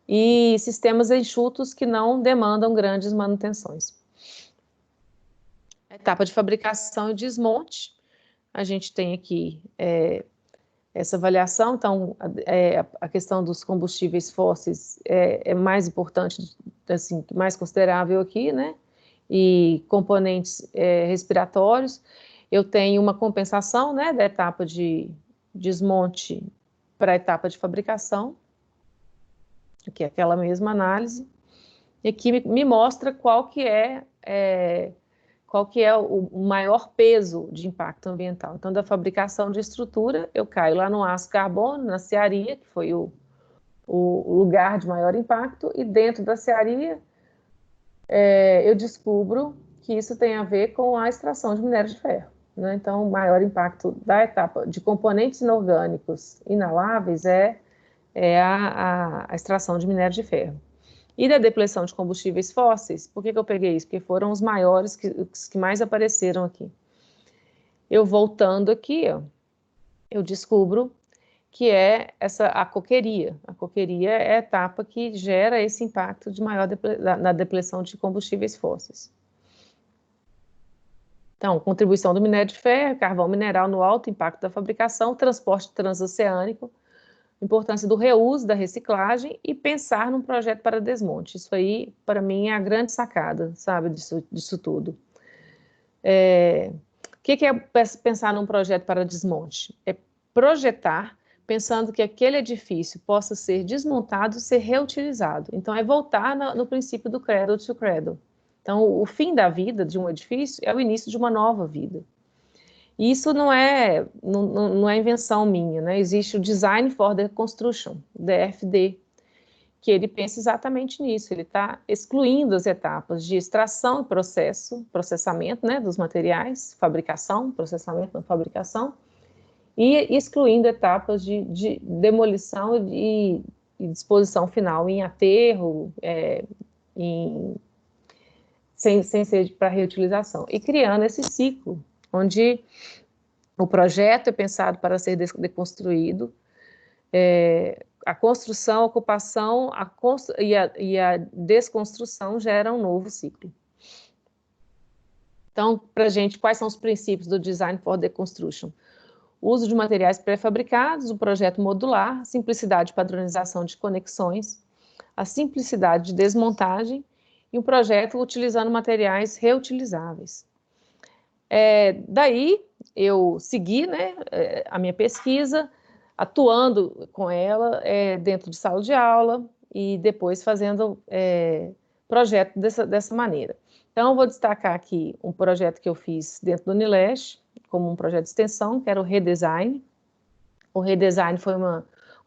Speaker 2: E sistemas enxutos que não demandam grandes manutenções. Etapa de fabricação e desmonte, a gente tem aqui essa avaliação, então a questão dos combustíveis fósseis é mais importante, assim, mais considerável aqui, né? E componentes respiratórios. Eu tenho uma compensação, né, da etapa de desmonte para a etapa de fabricação, que é aquela mesma análise, e aqui me mostra qual que é o maior peso de impacto ambiental. Então, da fabricação de estrutura, eu caio lá no aço carbono, na cearia, que foi o lugar de maior impacto, e dentro da cearia, eu descubro que isso tem a ver com a extração de minério de ferro, né? Então, o maior impacto da etapa de componentes inorgânicos inaláveis é a extração de minério de ferro. E da depleção de combustíveis fósseis, por que eu peguei isso? Porque foram os maiores, os que mais apareceram aqui. Eu voltando aqui, ó, eu descubro que é a coqueria. A coqueria é a etapa que gera esse impacto de maior na depleção de combustíveis fósseis. Então, contribuição do minério de ferro, carvão mineral no alto impacto da fabricação, transporte transoceânico, importância do reuso, da reciclagem e pensar num projeto para desmonte. Isso aí, para mim, é a grande sacada, sabe, disso tudo. O que é pensar num projeto para desmonte? É projetar pensando que aquele edifício possa ser desmontado e ser reutilizado. Então, é voltar no princípio do cradle to cradle. Então, o fim da vida de um edifício é o início de uma nova vida. E isso não é invenção minha, né? Existe o Design for Deconstruction, DFD, que ele pensa exatamente nisso. Ele está excluindo as etapas de extração e processamento, né, dos materiais, fabricação, processamento, fabricação, e excluindo etapas de demolição e disposição final em aterro, sem ser para reutilização, e criando esse ciclo, onde o projeto é pensado para ser deconstruído, a construção, a ocupação e a desconstrução geram um novo ciclo. Então, para a gente, quais são os princípios do Design for Deconstruction? O uso de materiais pré-fabricados, o projeto modular, a simplicidade de padronização de conexões, a simplicidade de desmontagem e um projeto utilizando materiais reutilizáveis. Daí, eu segui, né, a minha pesquisa, atuando com ela dentro de sala de aula e depois fazendo projeto dessa maneira. Então, eu vou destacar aqui um projeto que eu fiz dentro do Unileste, como um projeto de extensão, que era o redesign. O redesign foi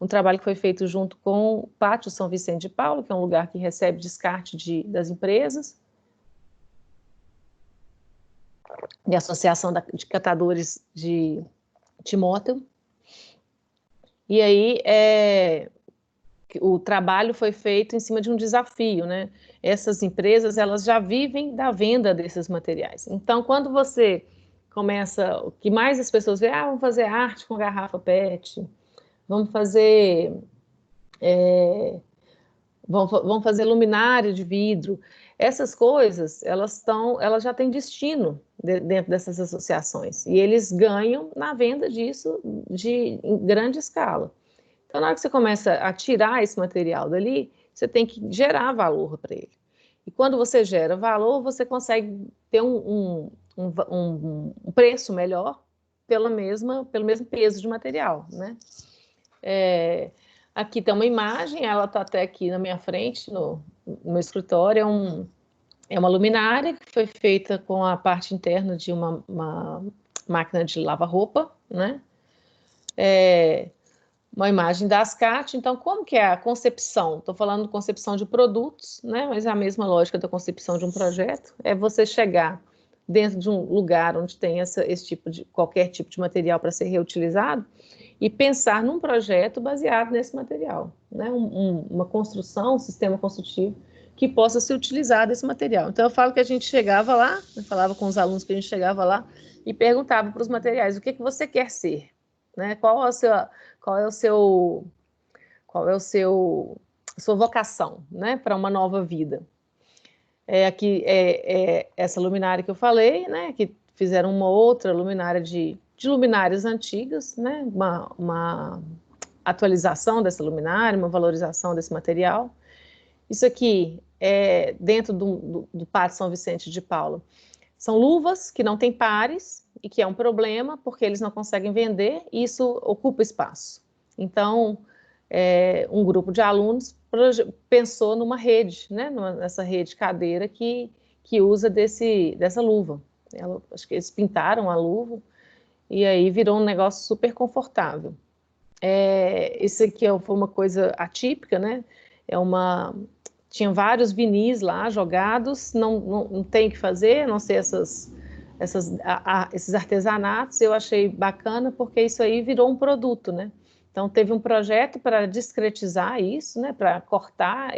Speaker 2: um trabalho que foi feito junto com o Pátio São Vicente de Paulo, que é um lugar que recebe descarte das empresas, e a Associação de Catadores de Timóteo. E aí, o trabalho foi feito em cima de um desafio, né? Essas empresas, elas já vivem da venda desses materiais. Então, quando você começa, o que mais as pessoas veem, vamos fazer arte com garrafa PET, vamos fazer luminária de vidro. Essas coisas, elas já têm destino dentro dessas associações. E eles ganham na venda disso em grande escala. Então, na hora que você começa a tirar esse material dali, você tem que gerar valor para ele. E quando você gera valor, você consegue ter um preço melhor pelo mesmo peso de material, né? Aqui tem uma imagem, ela está até aqui na minha frente, no meu escritório, é uma luminária que foi feita com a parte interna de uma máquina de lavar-roupa, né? Uma imagem da Ascat. Então, como que é a concepção? Estou falando de concepção de produtos, né? Mas é a mesma lógica da concepção de um projeto, é você chegar dentro de um lugar onde tem qualquer tipo de material para ser reutilizado e pensar num projeto baseado nesse material, né? Uma construção, um sistema construtivo que possa se utilizar desse material. Então, eu falo que a gente chegava lá, eu falava com os alunos que a gente chegava lá e perguntava para os materiais, o que você quer ser? Né? Qual é a sua vocação, né, para uma nova vida? Aqui essa luminária que eu falei, né, que fizeram uma outra luminária de luminárias antigas, né, uma atualização dessa luminária, uma valorização desse material. Isso aqui é dentro do Pátio São Vicente de Paulo. São luvas que não têm pares e que é um problema porque eles não conseguem vender e isso ocupa espaço. Então, um grupo de alunos pensou numa rede, né, nessa rede cadeira que usa dessa luva. Acho que eles pintaram a luva e aí virou um negócio super confortável. Isso aqui foi uma coisa atípica, né? Tinha vários vinis lá jogados, não tem o que fazer, a não ser esses artesanatos. Eu achei bacana porque isso aí virou um produto, né? Então, teve um projeto para discretizar isso, né? Para cortar,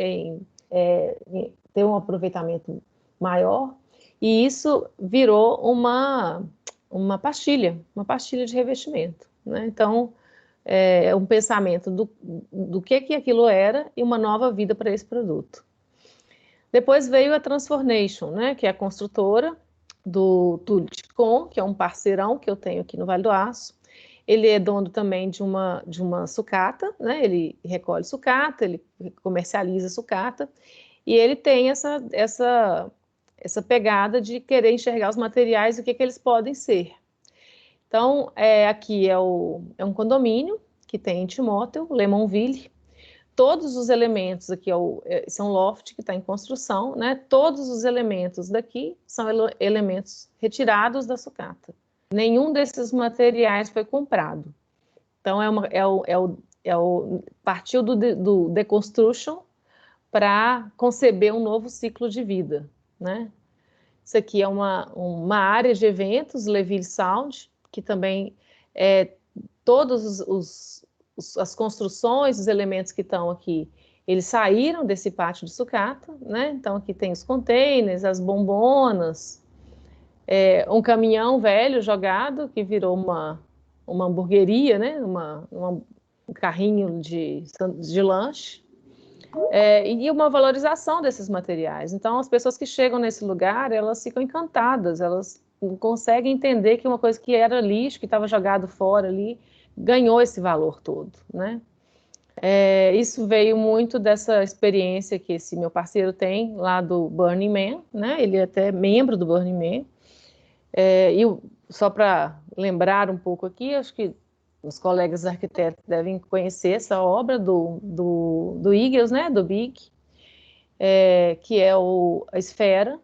Speaker 2: ter um aproveitamento maior, e isso virou uma pastilha de revestimento, né? Então, é um pensamento do que aquilo era e uma nova vida para esse produto. Depois veio a Transformation, né, que é a construtora do Tulicon, que é um parceirão que eu tenho aqui no Vale do Aço. Ele é dono também de uma sucata, né, ele recolhe sucata, ele comercializa sucata, e ele tem essa pegada de querer enxergar os materiais e o que eles podem ser. Então, aqui é um condomínio que tem em Timóteo, Lemonville. Todos os elementos aqui, são loft que está em construção, né? Todos os elementos daqui são elementos retirados da sucata. Nenhum desses materiais foi comprado. Então, partiu do deconstruction para conceber um novo ciclo de vida, né? Isso aqui é uma área de eventos, Leville Sound, que também todos as construções, os elementos que estão aqui, eles saíram desse pátio de sucata, né? Então aqui tem os containers, as bombonas, um caminhão velho jogado que virou uma hamburgueria, né? Um carrinho de lanche. E uma valorização desses materiais. Então, as pessoas que chegam nesse lugar, elas ficam encantadas, elas não conseguem entender que uma coisa que era lixo, que estava jogado fora ali, ganhou esse valor todo, né? Isso veio muito dessa experiência que esse meu parceiro tem lá do Burning Man, né? Ele é até membro do Burning Man. Só para lembrar um pouco aqui, acho que os colegas arquitetos devem conhecer essa obra do Eagles, né, do Big, que é a esfera,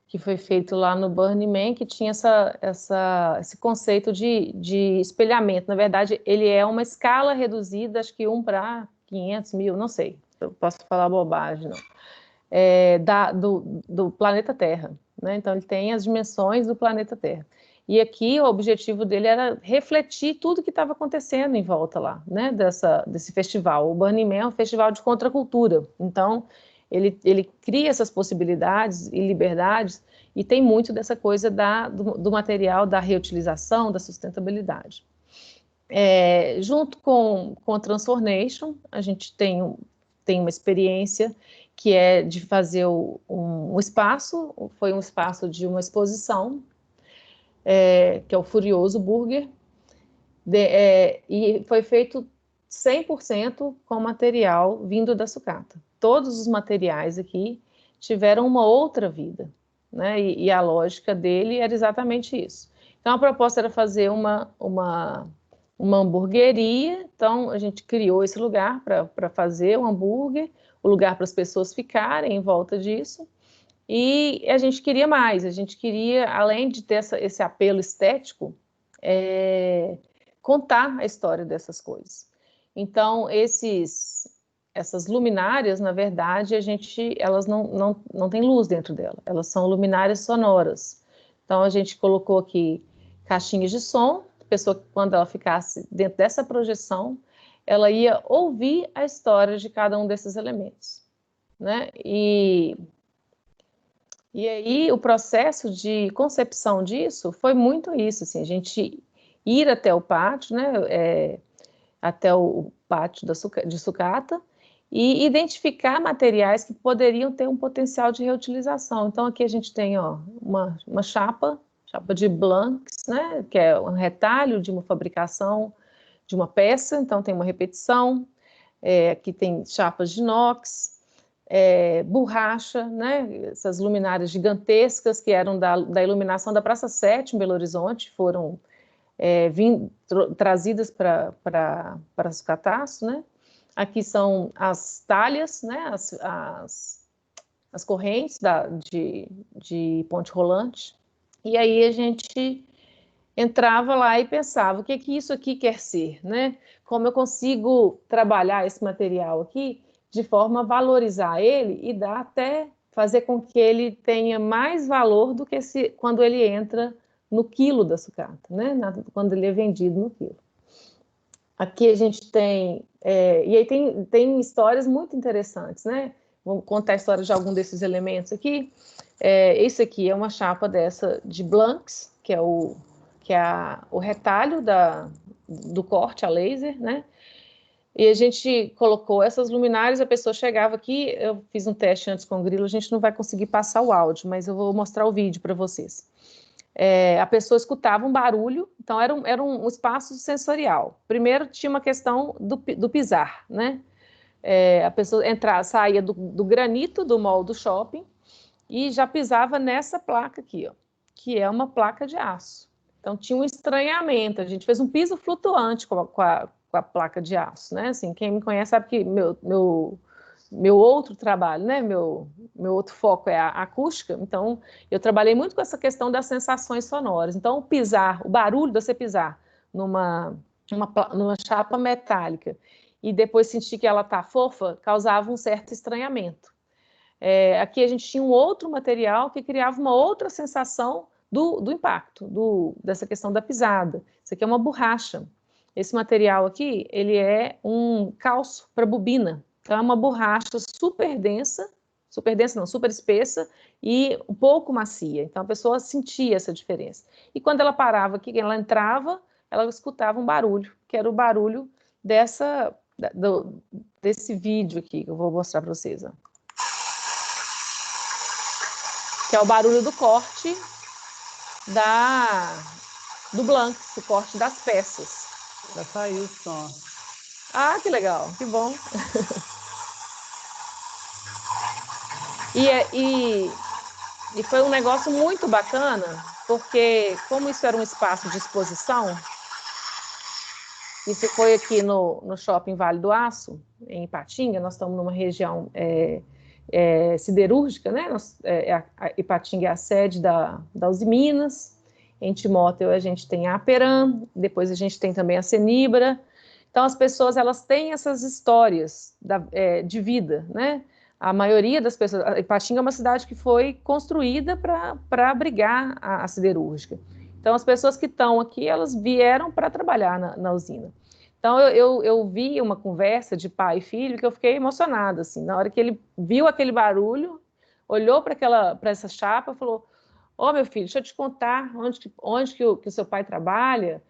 Speaker 2: que foi feito lá no Burning Man, que tinha esse conceito de espelhamento. Na verdade, ele é uma escala reduzida, acho que 1 para 500 mil, não sei, eu posso falar bobagem, não. Do planeta Terra, né? Então, ele tem as dimensões do planeta Terra. E aqui o objetivo dele era refletir tudo que estava acontecendo em volta lá, né? Desse festival. O Burning Man é um festival de contracultura, então ele cria essas possibilidades e liberdades, e tem muito dessa coisa do material, da reutilização, da sustentabilidade. Junto com a Transformation, a gente tem uma experiência que é de fazer um espaço, foi um espaço de uma exposição, que é o Furioso Burger, e foi feito 100% com material vindo da sucata. Todos os materiais aqui tiveram uma outra vida, né? E a lógica dele era exatamente isso. Então, a proposta era fazer uma hamburgueria, então a gente criou esse lugar para fazer o hambúrguer, o lugar para as pessoas ficarem em volta disso, e a gente queria mais, a gente queria, além de ter esse apelo estético, contar a história dessas coisas. Então, essas luminárias, na verdade, elas não têm luz dentro dela, elas são luminárias sonoras. Então, a gente colocou aqui caixinhas de som, a pessoa, quando ela ficasse dentro dessa projeção, ela ia ouvir a história de cada um desses elementos, né? E aí, o processo de concepção disso foi muito isso, assim, a gente ir até o pátio, né, até o pátio de sucata, e identificar materiais que poderiam ter um potencial de reutilização. Então, aqui a gente tem, ó, uma chapa de blanks, né, que é um retalho de uma fabricação de uma peça, então tem uma repetição. Aqui tem chapas de inox, borracha, né, essas luminárias gigantescas que eram da iluminação da Praça 7 em Belo Horizonte, foram trazidas para sucataço, né? Aqui são as talhas, né, as correntes de ponte rolante, e aí a gente entrava lá e pensava, o que isso aqui quer ser, né? Como eu consigo trabalhar esse material aqui de forma a valorizar ele e fazer com que ele tenha mais valor do que quando ele entra no quilo da sucata, né? Quando ele é vendido no quilo. Aqui a gente tem, e aí tem histórias muito interessantes, né? Vamos contar a história de algum desses elementos aqui. Esse aqui é uma chapa dessa de blanks, que é o retalho do corte a laser, né? E a gente colocou essas luminárias, a pessoa chegava aqui, eu fiz um teste antes com o grilo, a gente não vai conseguir passar o áudio, mas eu vou mostrar o vídeo para vocês. A pessoa escutava um barulho, então era um espaço sensorial. Primeiro tinha uma questão do pisar, né? A pessoa saía do granito do mall do shopping e já pisava nessa placa aqui, ó, que é uma placa de aço. Então tinha um estranhamento, a gente fez um piso flutuante com a placa de aço, né? Assim, quem me conhece sabe que meu outro trabalho, né? Meu outro foco é a acústica, então eu trabalhei muito com essa questão das sensações sonoras. Então, o barulho de você pisar numa chapa metálica e depois sentir que ela está fofa, causava um certo estranhamento. Aqui a gente tinha um outro material que criava uma outra sensação do impacto, dessa questão da pisada. Isso aqui é uma borracha. Esse material aqui, ele é um calço para bobina. Então, é uma borracha super densa não, super espessa e um pouco macia. Então, a pessoa sentia essa diferença. E quando ela parava aqui, ela entrava, ela escutava um barulho, que era o barulho desse vídeo aqui, que eu vou mostrar para vocês. Ó. Que é o barulho do corte do blanks, o corte das peças.
Speaker 1: Já saiu o som.
Speaker 2: Ah, que legal, que bom. E foi um negócio muito bacana, porque como isso era um espaço de exposição, isso foi aqui no Shopping Vale do Aço, em Ipatinga, nós estamos numa região siderúrgica, né? A Ipatinga é a sede da Usiminas. Em Timóteo a gente tem a Aperam, depois a gente tem também a Cenibra. Então as pessoas elas têm essas histórias de vida, né? A maioria das pessoas, a Ipatinga é uma cidade que foi construída para abrigar a siderúrgica. Então as pessoas que estão aqui, elas vieram para trabalhar na usina. Então eu vi uma conversa de pai e filho que eu fiquei emocionada, assim, na hora que ele viu aquele barulho, olhou para essa chapa e falou: "Ô, meu filho, deixa eu te contar onde que o seu pai trabalha,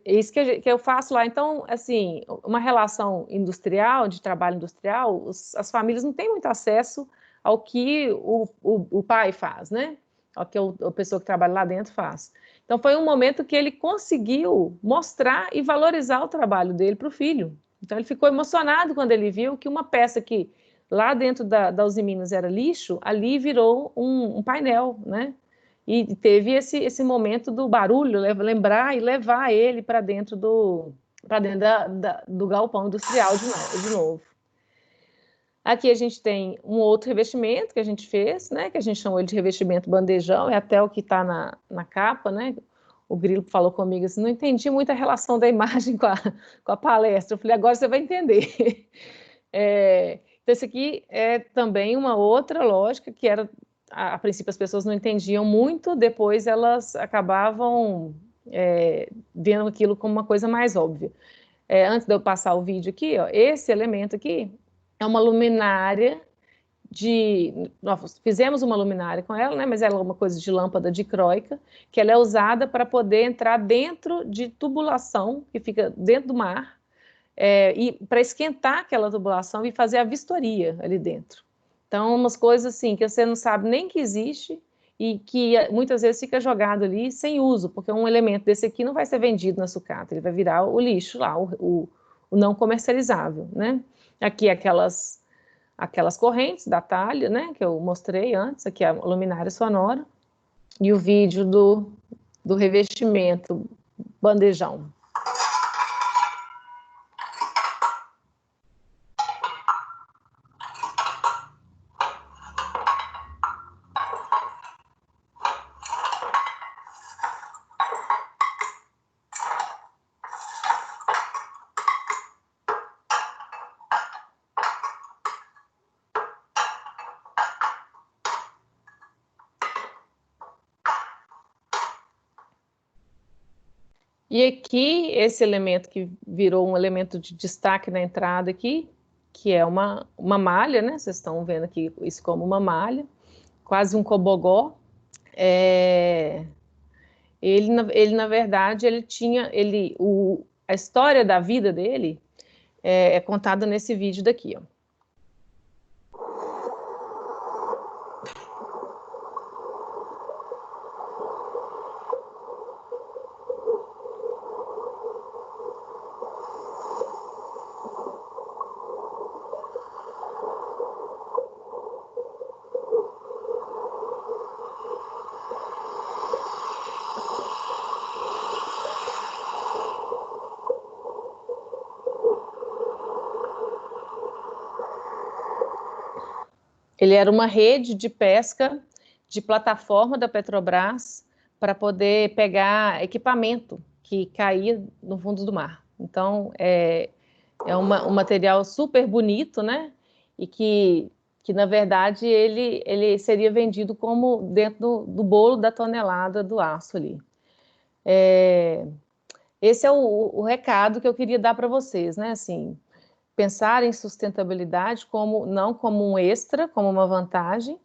Speaker 2: isso que eu faço lá." Então, assim, uma relação industrial, de trabalho industrial, as famílias não têm muito acesso ao que o pai faz, né? Ao que a pessoa que trabalha lá dentro faz. Então, foi um momento que ele conseguiu mostrar e valorizar o trabalho dele para o filho. Então, ele ficou emocionado quando ele viu que uma peça que lá dentro da Usiminas era lixo, ali virou um painel, né? E teve esse momento do barulho, lembrar e levar ele para dentro do galpão industrial de novo. Aqui a gente tem um outro revestimento que a gente fez, né? Que a gente chamou de revestimento bandejão, é até o que está na capa, né? O Grilo falou comigo assim: "Não entendi muito a relação da imagem com a palestra." Eu falei: "Agora você vai entender." Então, esse aqui é também uma outra lógica que era, a princípio as pessoas não entendiam muito, depois elas acabavam vendo aquilo como uma coisa mais óbvia. Antes de eu passar o vídeo aqui, ó, esse elemento aqui é uma luminária nós fizemos uma luminária com ela, né, mas ela é uma coisa de lâmpada dicróica, que ela é usada para poder entrar dentro de tubulação, que fica dentro do mar, e para esquentar aquela tubulação e fazer a vistoria ali dentro. Então, umas coisas assim que você não sabe nem que existe e que muitas vezes fica jogado ali sem uso, porque um elemento desse aqui não vai ser vendido na sucata, ele vai virar o lixo lá, o não comercializável, né? Aqui aquelas correntes da talha, né, que eu mostrei antes, aqui a luminária sonora, e o vídeo do revestimento bandejão. E aqui, esse elemento que virou um elemento de destaque na entrada aqui, que é uma malha, né? Vocês estão vendo aqui isso como uma malha, quase um cobogó. Ele na verdade, a história da vida dele é contada nesse vídeo daqui, ó. Ele era uma rede de pesca de plataforma da Petrobras para poder pegar equipamento que caía no fundo do mar. Então, é um material super bonito, né? E que na verdade, ele seria vendido como dentro do bolo da tonelada do aço ali. Esse é o recado que eu queria dar para vocês, né? Assim, pensar em sustentabilidade não como um extra, como uma vantagem,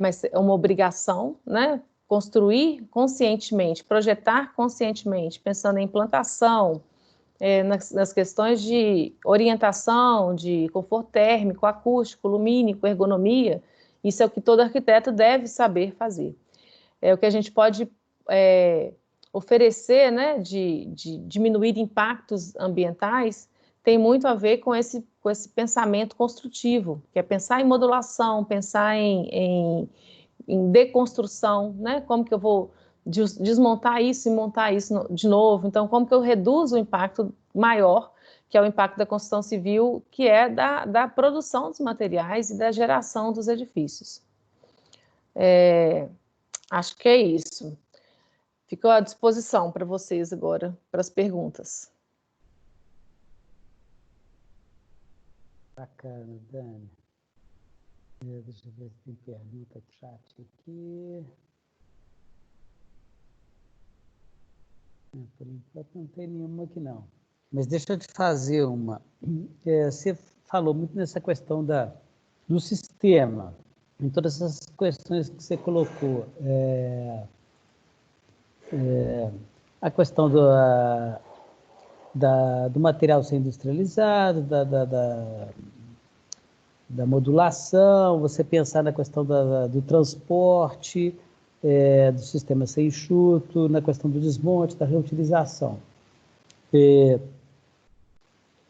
Speaker 2: mas é uma obrigação, né? Construir conscientemente, projetar conscientemente, pensando em implantação, nas questões de orientação, de conforto térmico, acústico, lumínico, ergonomia. Isso é o que todo arquiteto deve saber fazer. É o que a gente pode oferecer, né, de diminuir impactos ambientais, tem muito a ver com esse pensamento construtivo, que é pensar em modulação, pensar em deconstrução, né? Como que eu vou desmontar isso e montar isso de novo? Então, como que eu reduzo o impacto maior que é o impacto da construção civil, que é da produção dos materiais e da geração dos edifícios. Acho que é isso. Fico à disposição para vocês agora, para as perguntas.
Speaker 1: Bacana, Dani. Deixa eu ver se tem pergunta no chat aqui. Por enquanto não tem nenhuma aqui, não. Mas deixa eu te fazer uma. Você falou muito nessa questão do sistema, em todas essas questões que você colocou. A questão do material ser industrializado, da modulação, você pensar na questão do transporte, do sistema ser enxuto, na questão do desmonte, da reutilização.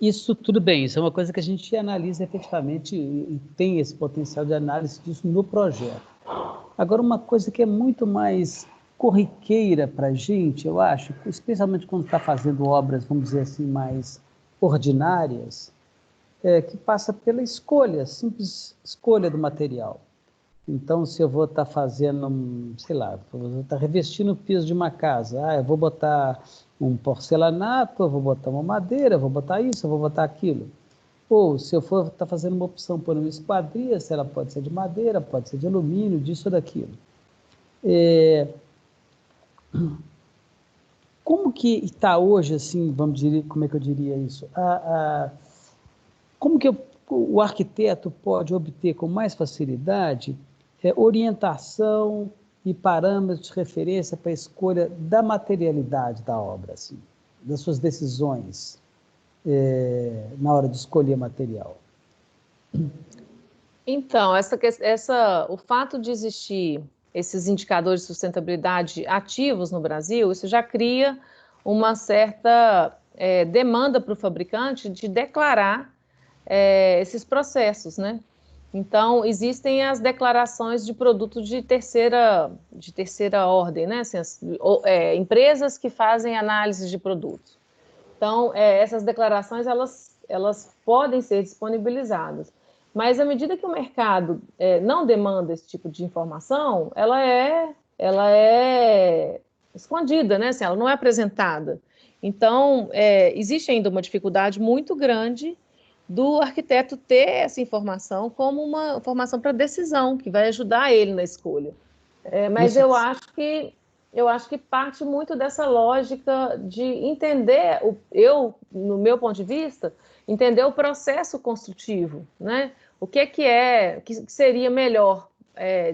Speaker 1: Isso tudo bem, isso é uma coisa que a gente analisa efetivamente e tem esse potencial de análise disso no projeto. Agora, uma coisa que é muito mais corriqueira para a gente, eu acho, especialmente quando está fazendo obras, vamos dizer assim, mais ordinárias, que passa pela escolha, simples escolha do material. Então, se eu vou estar fazendo, sei lá, vou estar revestindo o piso de uma casa, eu vou botar um porcelanato, eu vou botar uma madeira, eu vou botar isso, eu vou botar aquilo. Ou, se eu for estar fazendo uma opção por uma esquadria, se ela pode ser de madeira, pode ser de alumínio, disso ou daquilo. Como que está hoje, assim, vamos dizer, como é que eu diria isso? Como que o arquiteto pode obter com mais facilidade orientação e parâmetros de referência para a escolha da materialidade da obra, assim, das suas decisões na hora de escolher material?
Speaker 2: Então, o fato de existir esses indicadores de sustentabilidade ativos no Brasil, isso já cria uma certa demanda para o fabricante de declarar esses processos, né? Então, existem as declarações de produto de terceira ordem, né? Assim, empresas que fazem análise de produtos. Então, essas declarações, elas podem ser disponibilizadas. Mas, à medida que o mercado não demanda esse tipo de informação, ela é escondida, né? Assim, ela não é apresentada. Então, existe ainda uma dificuldade muito grande do arquiteto ter essa informação como uma informação para decisão, que vai ajudar ele na escolha. Mas eu acho que parte muito dessa lógica de entender, no meu ponto de vista, entender o processo construtivo, né? O que seria melhor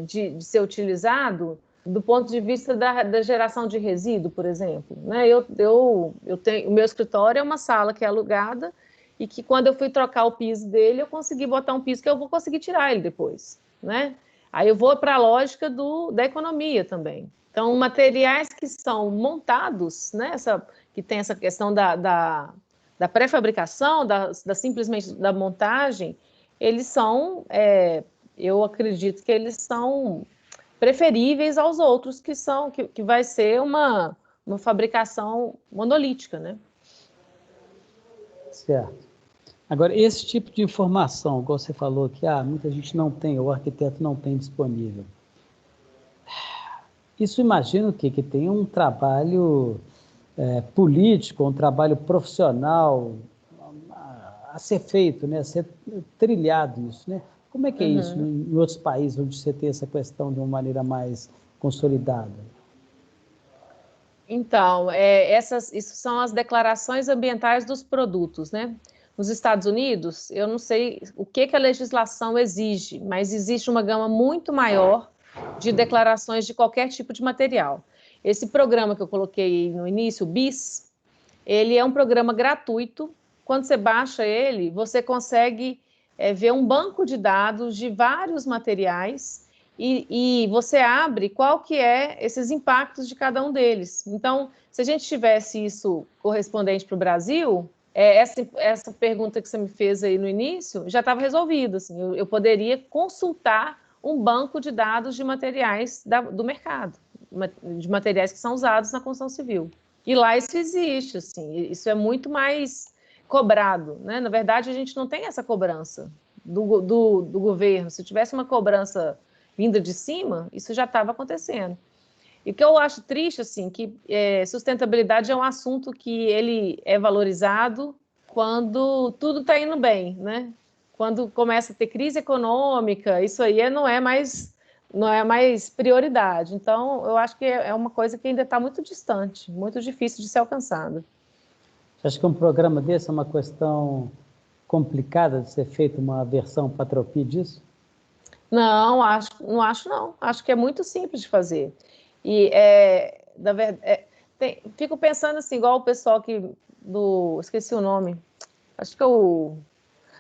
Speaker 2: de ser utilizado do ponto de vista da geração de resíduo, por exemplo, né? O meu escritório é uma sala que é alugada e que quando eu fui trocar o piso dele, eu consegui botar um piso que eu vou conseguir tirar ele depois, né? Aí eu vou para a lógica da economia também. Então, materiais que são montados, né, que tem essa questão da pré-fabricação, simplesmente da montagem, eles são, eu acredito que eles são preferíveis aos outros, que vai ser uma fabricação monolítica, né?
Speaker 1: Certo. Agora, esse tipo de informação, igual você falou, que muita gente não tem, o arquiteto não tem disponível. Isso imagino que tem um trabalho político, um trabalho profissional a ser feito, né? A ser trilhado isso, né? Como é que é isso em outros países onde você tem essa questão de uma maneira mais consolidada?
Speaker 2: Então, isso são as declarações ambientais dos produtos, né? Nos Estados Unidos, eu não sei o que a legislação exige, mas existe uma gama muito maior de declarações de qualquer tipo de material. Esse programa que eu coloquei no início, o BIS, ele é um programa gratuito. Quando você baixa ele, você consegue ver um banco de dados de vários materiais e você abre qual que é esses impactos de cada um deles. Então, se a gente tivesse isso correspondente para o Brasil, essa pergunta que você me fez aí no início já estava resolvida. Assim, eu poderia consultar um banco de dados de materiais do mercado, de materiais que são usados na construção civil. E lá isso existe, assim, isso é muito mais cobrado, né? Na verdade, a gente não tem essa cobrança do governo. Se tivesse uma cobrança vinda de cima, isso já estava acontecendo. E o que eu acho triste, assim, que sustentabilidade é um assunto que ele é valorizado quando tudo está indo bem, né? Quando começa a ter crise econômica, isso aí não é mais prioridade. Então, eu acho que é uma coisa que ainda está muito distante, muito difícil de ser alcançada.
Speaker 1: Você acha que um programa desse é uma questão complicada de ser feita, uma versão Patropi disso?
Speaker 2: Não, não acho não. Acho que é muito simples de fazer. E fico pensando assim, igual o pessoal esqueci o nome. Acho que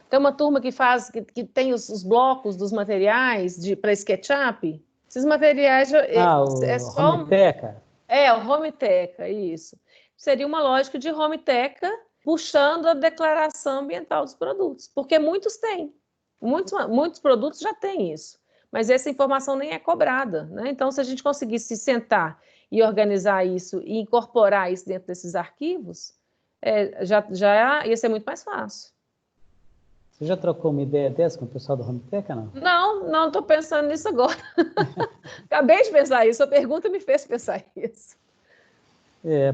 Speaker 2: tem uma turma que tem os blocos dos materiais para SketchUp. Esses materiais é
Speaker 1: O
Speaker 2: só
Speaker 1: Hometeca.
Speaker 2: o Hometeca, isso. Seria uma lógica de Hometeca puxando a declaração ambiental dos produtos, porque muitos têm. Muitos produtos já têm isso, mas essa informação nem é cobrada, né? Então, se a gente conseguisse sentar e organizar isso e incorporar isso dentro desses arquivos, já ia ser muito mais fácil.
Speaker 1: Você já trocou uma ideia dessa com o pessoal do Hometeca, não?
Speaker 2: Não estou pensando nisso agora. Acabei de pensar isso, a pergunta me fez pensar isso.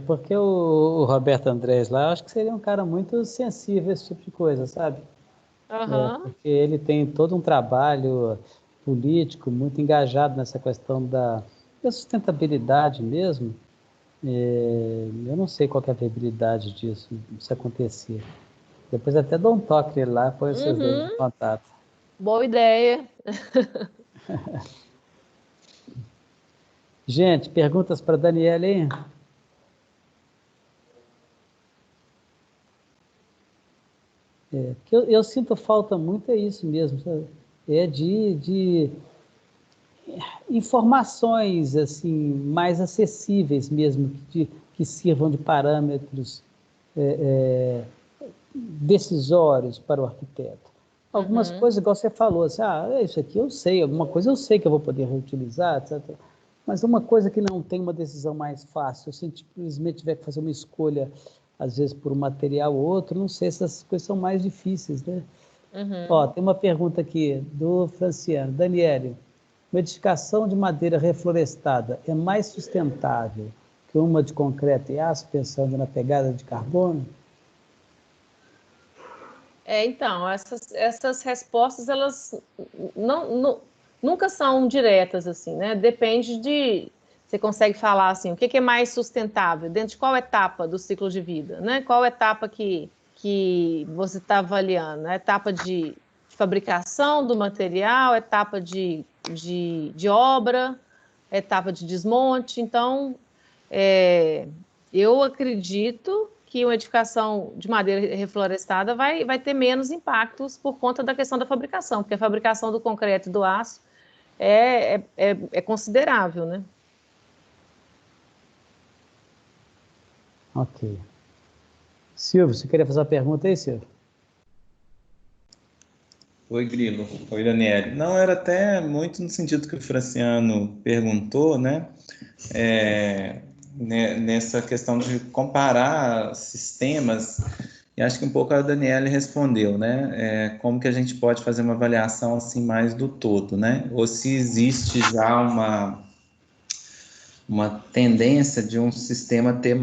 Speaker 1: Porque o Roberto Andrés lá, eu acho que seria um cara muito sensível a esse tipo de coisa, sabe? Porque ele tem todo um trabalho político muito engajado nessa questão da sustentabilidade mesmo. Eu não sei qual que é a viabilidade disso, se acontecer. Depois até dou um toque nele lá, põe vocês dois em contato.
Speaker 2: Boa ideia.
Speaker 1: Gente, perguntas para a Daniela aí? Porque eu sinto falta muito, é isso mesmo, sabe? De informações assim mais acessíveis mesmo, que sirvam de parâmetros decisórios para o arquiteto. Algumas coisas, igual você falou, assim, isso aqui eu sei, alguma coisa eu sei que eu vou poder reutilizar, etc. Mas uma coisa que não tem uma decisão mais fácil, se simplesmente tiver que fazer uma escolha, às vezes por um material ou outro, não sei se essas coisas são mais difíceis, né? Tem uma pergunta aqui do Franciano. Daniele, uma edificação de madeira reflorestada é mais sustentável que uma de concreto e aço, pensando na pegada de carbono?
Speaker 2: Então, essas respostas, elas nunca são diretas, assim, né? Depende de... Você consegue falar, assim, o que é mais sustentável? Dentro de qual etapa do ciclo de vida, né? Qual etapa que você está avaliando? A etapa de fabricação do material, etapa de obra, etapa de desmonte. Então, eu acredito que uma edificação de madeira reflorestada vai ter menos impactos por conta da questão da fabricação, porque a fabricação do concreto e do aço é considerável, né?
Speaker 1: Ok. Silvio, você queria fazer uma pergunta aí, Silvio?
Speaker 3: Oi, Grilo. Oi, Daniele. Não, era até muito no sentido que o Franciano perguntou, né? Nessa questão de comparar sistemas, e acho que um pouco a Daniele respondeu, né? Como que a gente pode fazer uma avaliação assim mais do todo, né? Ou se existe já uma tendência de um sistema ter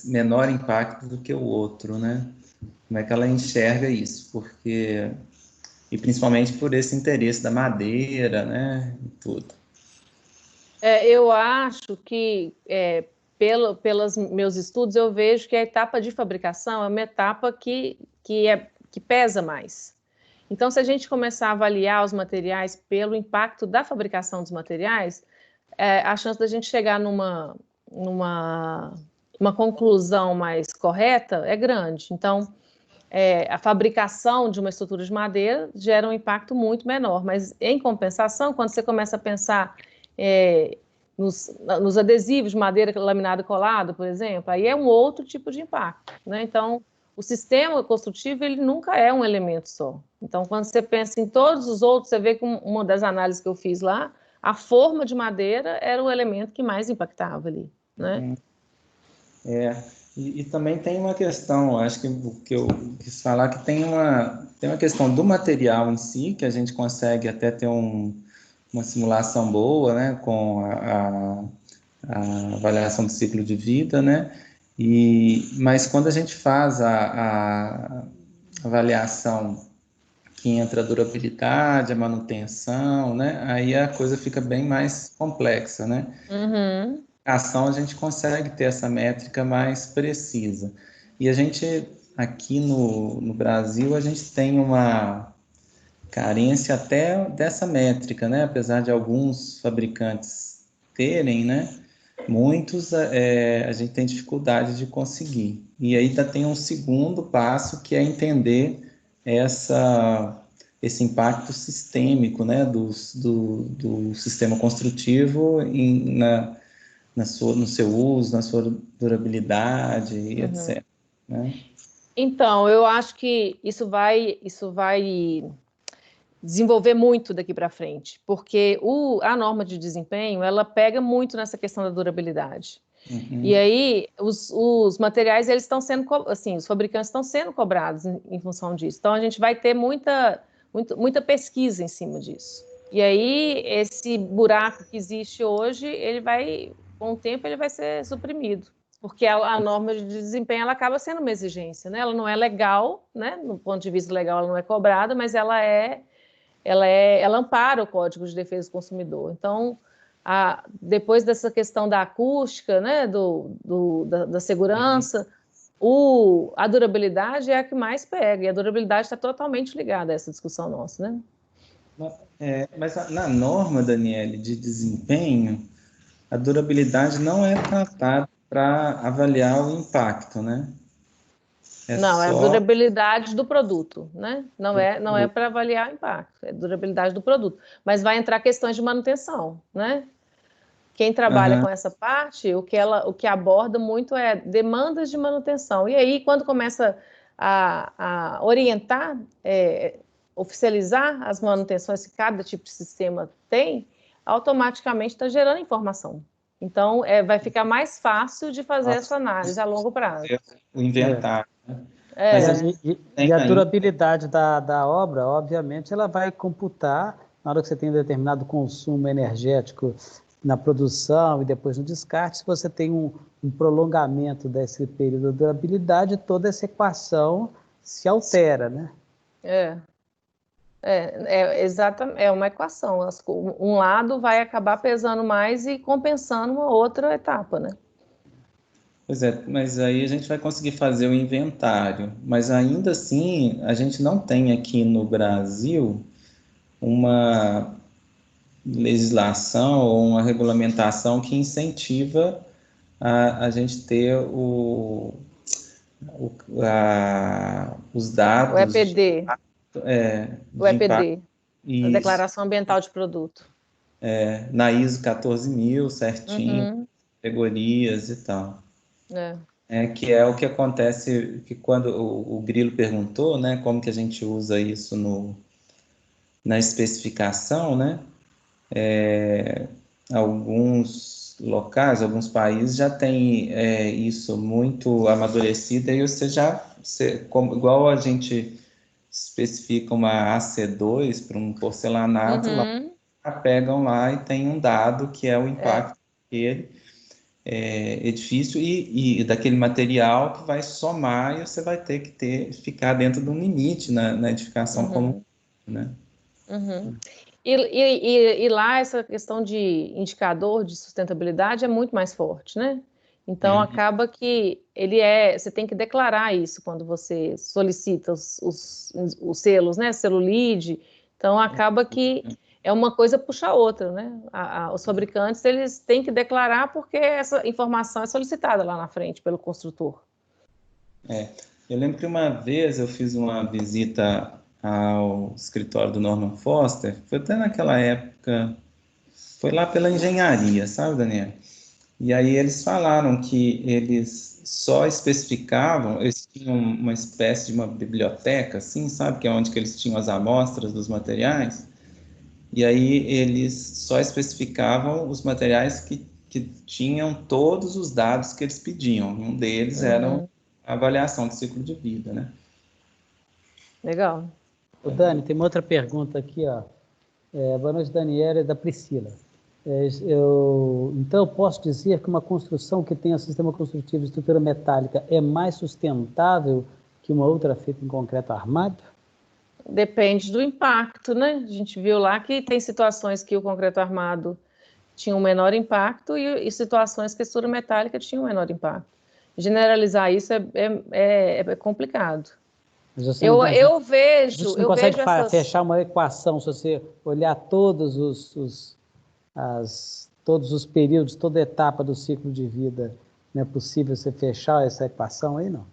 Speaker 3: menor impacto do que o outro, né? Como é que ela enxerga isso? Porque e principalmente por esse interesse da madeira, né, e tudo.
Speaker 2: Eu acho que, pelos meus estudos, eu vejo que a etapa de fabricação é uma etapa que pesa mais. Então, se a gente começar a avaliar os materiais pelo impacto da fabricação dos materiais, a chance da gente chegar numa conclusão mais correta é grande. Então, a fabricação de uma estrutura de madeira gera um impacto muito menor, mas em compensação, quando você começa a pensar nos adesivos de madeira laminada e colada, por exemplo, aí é um outro tipo de impacto, né? Então, o sistema construtivo, ele nunca é um elemento só. Então, quando você pensa em todos os outros, você vê que uma das análises que eu fiz lá, a forma de madeira era o elemento que mais impactava ali, né?
Speaker 3: E também tem uma questão, acho que o que eu quis falar, que tem uma questão do material em si, que a gente consegue até ter uma simulação boa, né, com a avaliação do ciclo de vida, né, mas quando a gente faz a avaliação que entra a durabilidade, a manutenção, né, aí a coisa fica bem mais complexa, né.
Speaker 2: Uhum.
Speaker 3: Ação a gente consegue ter essa métrica mais precisa. E a gente, aqui no Brasil, a gente tem uma carência até dessa métrica, né? Apesar de alguns fabricantes terem, né? Muitos a gente tem dificuldade de conseguir. E aí ainda tem um segundo passo, que é entender esse impacto sistêmico, né? Do sistema construtivo no seu uso, na sua durabilidade e etc. Né?
Speaker 2: Então, eu acho que isso vai desenvolver muito daqui para frente, porque a norma de desempenho, ela pega muito nessa questão da durabilidade.
Speaker 3: Uhum.
Speaker 2: E aí, os materiais, eles estão sendo, assim, os fabricantes estão sendo cobrados em função disso. Então, a gente vai ter muita pesquisa em cima disso. E aí, esse buraco que existe hoje, com o tempo, ele vai ser suprimido. Porque a norma de desempenho, ela acaba sendo uma exigência, né? Ela não é legal, né? No ponto de vista legal, ela não é cobrada, mas ela ampara o Código de Defesa do Consumidor. Então, depois dessa questão da acústica, né, da segurança, a durabilidade é a que mais pega, e a durabilidade está totalmente ligada a essa discussão nossa, né?
Speaker 3: Mas na norma, Daniele, de desempenho, a durabilidade não é tratada para avaliar o impacto, né?
Speaker 2: Não, é a
Speaker 3: só
Speaker 2: durabilidade do produto, né? Não é para avaliar o impacto, é a durabilidade do produto. Mas vai entrar questões de manutenção, né? Quem trabalha com essa parte, o que aborda muito é demandas de manutenção. E aí, quando começa a orientar, oficializar as manutenções que cada tipo de sistema tem, automaticamente está gerando informação. Então, vai ficar mais fácil de fazer essa análise a longo prazo.
Speaker 3: O inventário.
Speaker 1: E a durabilidade da obra, obviamente, ela vai computar na hora que você tem um determinado consumo energético na produção e depois no descarte. Se você tem um prolongamento desse período de durabilidade, toda essa equação se altera, né?
Speaker 2: Exatamente, é uma equação. Um lado vai acabar pesando mais e compensando uma outra etapa, né?
Speaker 3: Pois é, mas aí a gente vai conseguir fazer o inventário. Mas ainda assim, a gente não tem aqui no Brasil uma legislação ou uma regulamentação que incentiva a gente ter os dados.
Speaker 2: O EPD. O EPD, a Declaração Ambiental de Produto.
Speaker 3: Na ISO 14.000, certinho, categorias e tal. Que é o que acontece, que quando o Grilo perguntou, né, como que a gente usa isso na especificação, né, alguns locais, alguns países já têm isso muito amadurecido, aí igual a gente especifica uma AC2 para um porcelanato, lá pegam lá e tem um dado que é o impacto daquele edifício e daquele material que vai somar, e você vai ter que ficar dentro de um limite na edificação comum, né?
Speaker 2: E lá essa questão de indicador de sustentabilidade é muito mais forte, né? Então acaba que você tem que declarar isso quando você solicita os selos, né? Selo LEED. Então acaba que uma coisa puxa a outra, né? Os fabricantes, eles têm que declarar porque essa informação é solicitada lá na frente pelo construtor.
Speaker 3: Eu lembro que uma vez eu fiz uma visita ao escritório do Norman Foster, foi até naquela época, foi lá pela engenharia, sabe, Daniel? E aí eles falaram que eles só especificavam, eles tinham uma espécie de uma biblioteca, assim, sabe, que é onde que eles tinham as amostras dos materiais, e aí eles só especificavam os materiais que que tinham todos os dados que eles pediam. Um deles era a avaliação do ciclo de vida, né?
Speaker 2: Legal.
Speaker 1: O Dani, tem uma outra pergunta aqui, ó. Boa noite, Daniela, é da Priscila. Então, eu posso dizer que uma construção que tenha sistema construtivo de estrutura metálica é mais sustentável que uma outra feita em concreto armado?
Speaker 2: Depende do impacto, né? A gente viu lá que tem situações que o concreto armado tinha um menor impacto e situações que a estrutura metálica tinha um menor impacto. Generalizar isso é complicado. Eu vejo...
Speaker 1: A gente não consegue fechar uma equação se você olhar todos os períodos, toda etapa do ciclo de vida. Não é possível você fechar essa equação aí, não?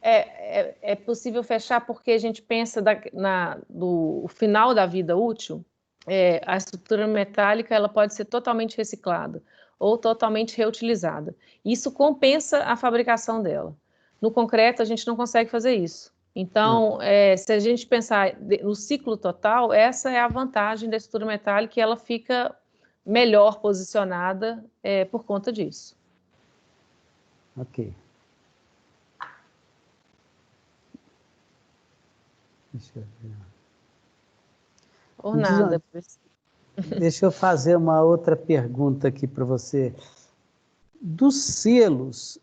Speaker 2: É possível fechar porque a gente pensa do final da vida útil, a estrutura metálica ela pode ser totalmente reciclada ou totalmente reutilizada. Isso compensa a fabricação dela. No concreto, a gente não consegue fazer isso. Então, se a gente pensar no ciclo total, essa é a vantagem da estrutura metálica e ela fica melhor posicionada por conta disso.
Speaker 1: Ok. Deixa eu ver.
Speaker 2: Por nada.
Speaker 1: Deixa eu fazer uma outra pergunta aqui para você. Dos selos,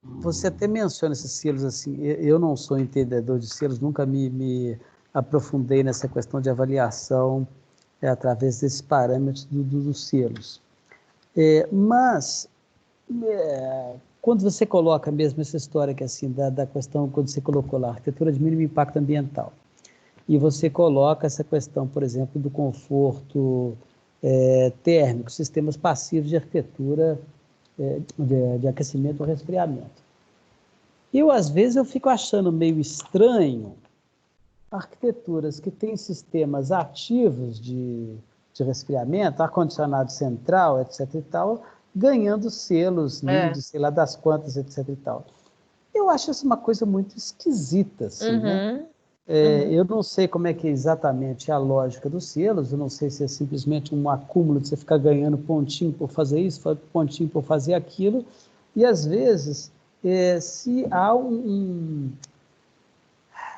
Speaker 1: você até menciona esses selos assim, eu não sou entendedor de selos, nunca me aprofundei nessa questão de avaliação através desses parâmetros dos selos. Mas, quando você coloca mesmo essa história que assim, da questão, quando você colocou lá, arquitetura de mínimo impacto ambiental, e você coloca essa questão, por exemplo, do conforto térmico, sistemas passivos de arquitetura de aquecimento ou resfriamento. Às vezes, eu fico achando meio estranho arquiteturas que têm sistemas ativos de resfriamento, ar-condicionado central, etc. e tal, ganhando selos, LEED, sei lá das quantas, etc. e tal. Eu acho isso uma coisa muito esquisita, assim, né? Eu não sei como é que é exatamente a lógica dos selos, eu não sei se é simplesmente um acúmulo de você ficar ganhando pontinho por fazer isso, pontinho por fazer aquilo, e às vezes, se há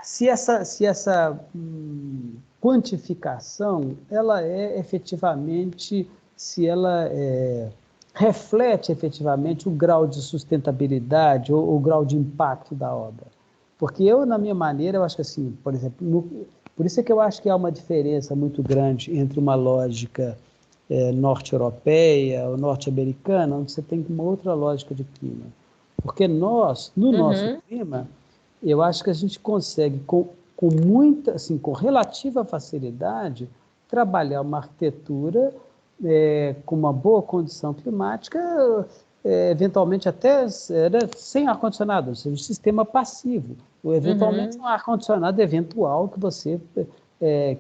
Speaker 1: se essa quantificação, ela é efetivamente, se ela reflete efetivamente o grau de sustentabilidade ou o grau de impacto da obra. Porque na minha maneira, eu acho que assim, por exemplo, por isso é que eu acho que há uma diferença muito grande entre uma lógica norte-europeia ou norte-americana, onde você tem uma outra lógica de clima. Porque nós, no nosso clima, eu acho que a gente consegue, com muita, assim, com relativa facilidade, trabalhar uma arquitetura com uma boa condição climática, eventualmente até sem ar-condicionado, ou seja, um sistema passivo, ou eventualmente um ar-condicionado eventual que você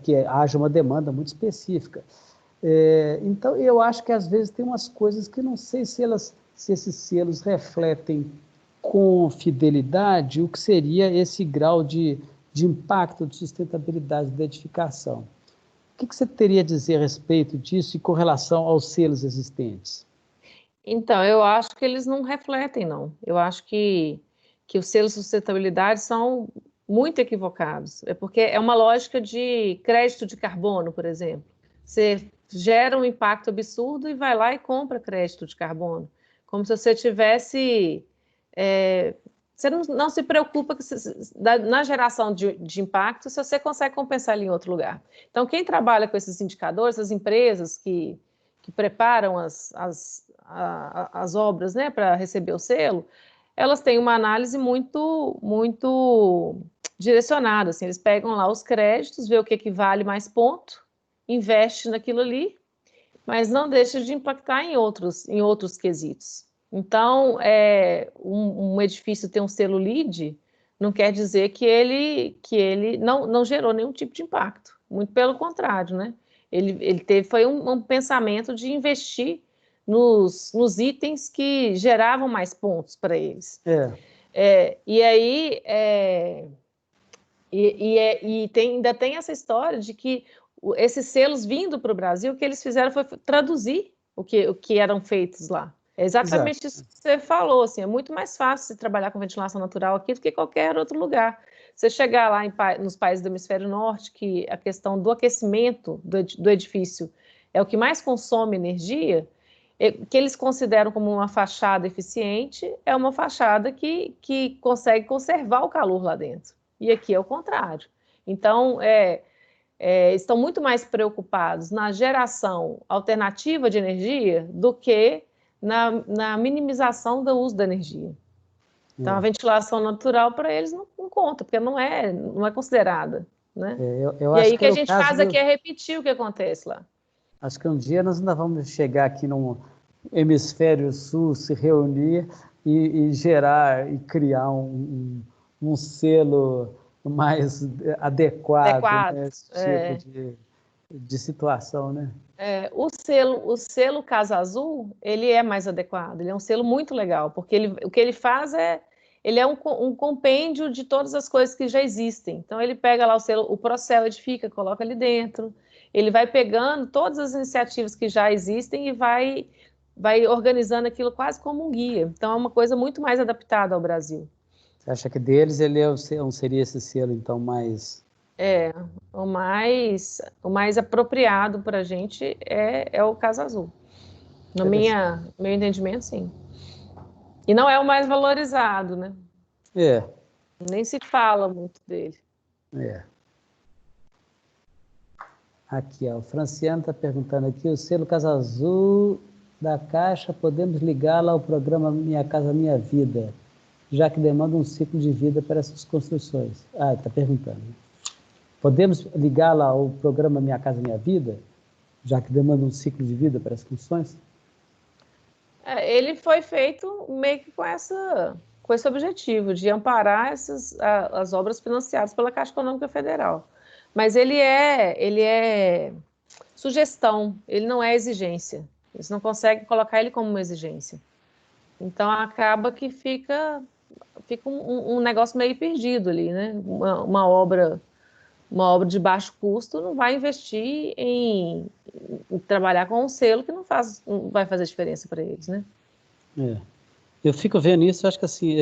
Speaker 1: que haja uma demanda muito específica. Então, eu acho que às vezes tem umas coisas que não sei se esses selos refletem com fidelidade o que seria esse grau de impacto, de sustentabilidade da edificação. O que você teria a dizer a respeito disso e com relação aos selos existentes?
Speaker 2: Então, eu acho que eles não refletem, não. Eu acho que os selos de sustentabilidade são muito equivocados. É porque é uma lógica de crédito de carbono, por exemplo. Você gera um impacto absurdo e vai lá e compra crédito de carbono. Como se você tivesse... você não se preocupa na geração de impacto se você consegue compensar ele em outro lugar. Então, quem trabalha com esses indicadores, as empresas que preparam as obras, né, para receber o selo, elas têm uma análise muito, muito direcionada. Assim, eles pegam lá os créditos, vê o que vale mais ponto, investe naquilo ali, mas não deixa de impactar em outros quesitos. Então, um edifício ter um selo LEED não quer dizer que ele não gerou nenhum tipo de impacto. Muito pelo contrário, né? Ele foi um pensamento de investir nos itens que geravam mais pontos para eles. E aí, ainda tem essa história de que esses selos vindo para o Brasil, o que eles fizeram foi traduzir o que eram feitos lá. É exatamente isso que você falou, assim, é muito mais fácil se trabalhar com ventilação natural aqui do que qualquer outro lugar. Você chegar lá nos países do hemisfério norte, que a questão do aquecimento do edifício é o que mais consome energia, que eles consideram como uma fachada eficiente, é uma fachada que consegue conservar o calor lá dentro. E aqui é o contrário. Então, estão muito mais preocupados na geração alternativa de energia do que na minimização do uso da energia. Então, a ventilação natural para eles não conta, porque não é considerada. Né?
Speaker 1: Eu
Speaker 2: e
Speaker 1: acho
Speaker 2: aí que a gente faz aqui é repetir o que acontece lá.
Speaker 1: Acho que um dia nós ainda vamos chegar aqui no hemisfério sul, se reunir e gerar e criar um selo mais adequado né, esse tipo de situação, né?
Speaker 2: O selo Casa Azul, ele é mais adequado, ele é um selo muito legal, porque o que ele faz ele é um compêndio de todas as coisas que já existem. Então, ele pega lá o selo, o Procel Edifica, coloca ali dentro, ele vai pegando todas as iniciativas que já existem e vai organizando aquilo quase como um guia. Então, é uma coisa muito mais adaptada ao Brasil.
Speaker 1: Você acha que deles ele seria esse selo, então, mais...
Speaker 2: O mais apropriado para a gente é o Casa Azul. No meu entendimento, sim. E não é o mais valorizado, né? Nem se fala muito dele.
Speaker 1: Aqui, ó, o Franciano está perguntando aqui, o selo Casa Azul da Caixa, podemos ligá-la ao programa Minha Casa Minha Vida, já que demanda um ciclo de vida para essas construções. Está perguntando. Podemos ligá-la ao programa Minha Casa Minha Vida, já que demanda um ciclo de vida para as construções?
Speaker 2: Ele foi feito meio que com esse objetivo, de amparar as obras financiadas pela Caixa Econômica Federal. Mas ele é sugestão, ele não é exigência. Eles não conseguem colocar ele como uma exigência. Então, acaba que fica um negócio meio perdido ali, né? Uma obra de baixo custo não vai investir em trabalhar com um selo que não vai fazer diferença para eles, né?
Speaker 1: Eu fico vendo isso, acho que assim,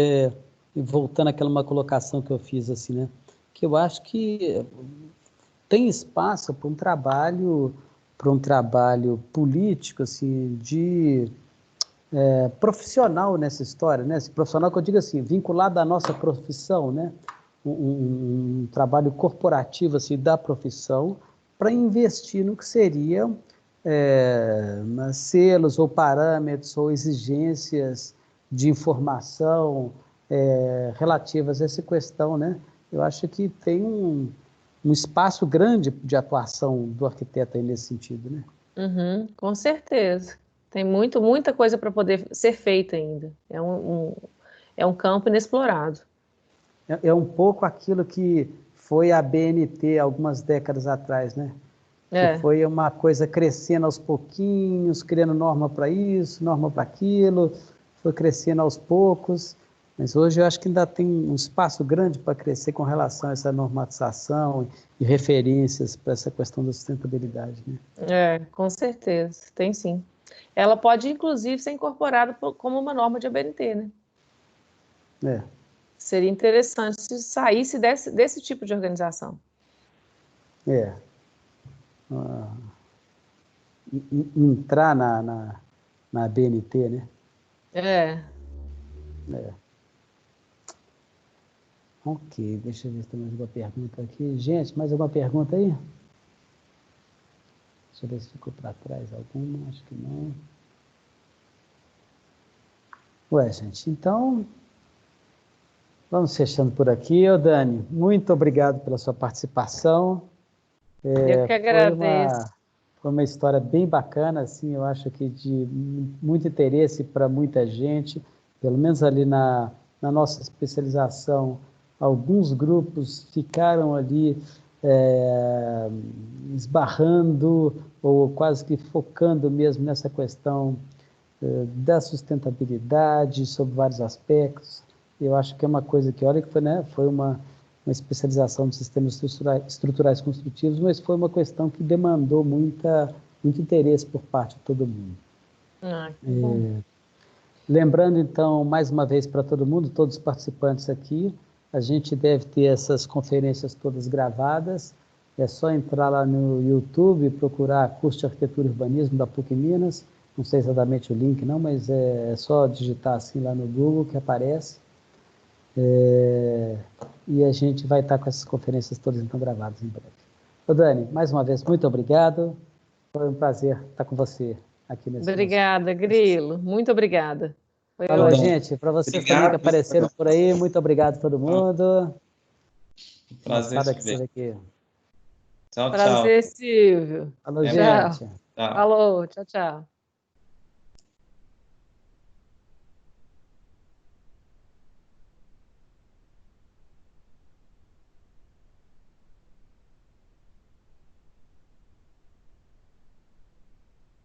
Speaker 1: voltando àquela uma colocação que eu fiz assim, né? Que eu acho que tem espaço para um trabalho político, assim, de profissional nessa história, né? Esse profissional que eu digo assim, vinculado à nossa profissão, né? Um trabalho corporativo assim, da profissão para investir no que seriam selos ou parâmetros ou exigências de informação relativas a essa questão, né? Eu acho que tem um espaço grande de atuação do arquiteto aí nesse sentido, né?
Speaker 2: Com certeza. Tem muita coisa para poder ser feita ainda. É um campo inexplorado.
Speaker 1: É um pouco aquilo que foi a BNT algumas décadas atrás, né? Que foi uma coisa crescendo aos pouquinhos, criando norma para isso, norma para aquilo, foi crescendo aos poucos, mas hoje eu acho que ainda tem um espaço grande para crescer com relação a essa normatização e referências para essa questão da sustentabilidade, né?
Speaker 2: Com certeza, tem sim. Ela pode, inclusive, ser incorporada como uma norma de ABNT, né? Seria interessante se saísse desse tipo de organização.
Speaker 1: Entrar na BNT, né? Ok, deixa eu ver se tem mais alguma pergunta aqui. Gente, mais alguma pergunta aí? Deixa eu ver se ficou para trás alguma, acho que não. Gente, então... Vamos fechando por aqui. Dani, muito obrigado pela sua participação.
Speaker 2: Eu que agradeço.
Speaker 1: Foi uma história bem bacana, assim, eu acho que de muito interesse para muita gente, pelo menos ali na nossa especialização, alguns grupos ficaram ali esbarrando ou quase que focando mesmo nessa questão da sustentabilidade, sobre vários aspectos. Eu acho que é uma coisa que, olha, que foi uma especialização de sistemas estruturais construtivos, mas foi uma questão que demandou muito interesse por parte de todo mundo.
Speaker 2: Que bom.
Speaker 1: Lembrando, então, mais uma vez para todo mundo, todos os participantes aqui, a gente deve ter essas conferências todas gravadas. É só entrar lá no YouTube e procurar curso de Arquitetura e Urbanismo da PUC Minas. Não sei exatamente o link, não, mas é só digitar assim lá no Google que aparece. E a gente vai estar com essas conferências todas então gravadas em breve. Ô Dani, mais uma vez, muito obrigado. Foi um prazer estar com você aqui nesse
Speaker 2: Obrigada, Grilo. Muito obrigada. Foi
Speaker 1: Falou,
Speaker 2: ótimo.
Speaker 1: gente. Para vocês
Speaker 3: Obrigado.
Speaker 1: também que apareceram por aí, muito obrigado a todo mundo.
Speaker 3: Prazer
Speaker 1: Moçada
Speaker 3: te
Speaker 1: que
Speaker 3: ver.
Speaker 1: esteve aqui.
Speaker 3: Tchau, tchau.
Speaker 2: Prazer, Silvio.
Speaker 1: Falou,
Speaker 3: É,
Speaker 1: gente.
Speaker 2: Tchau.
Speaker 3: tchau.
Speaker 2: Falou. Tchau, tchau.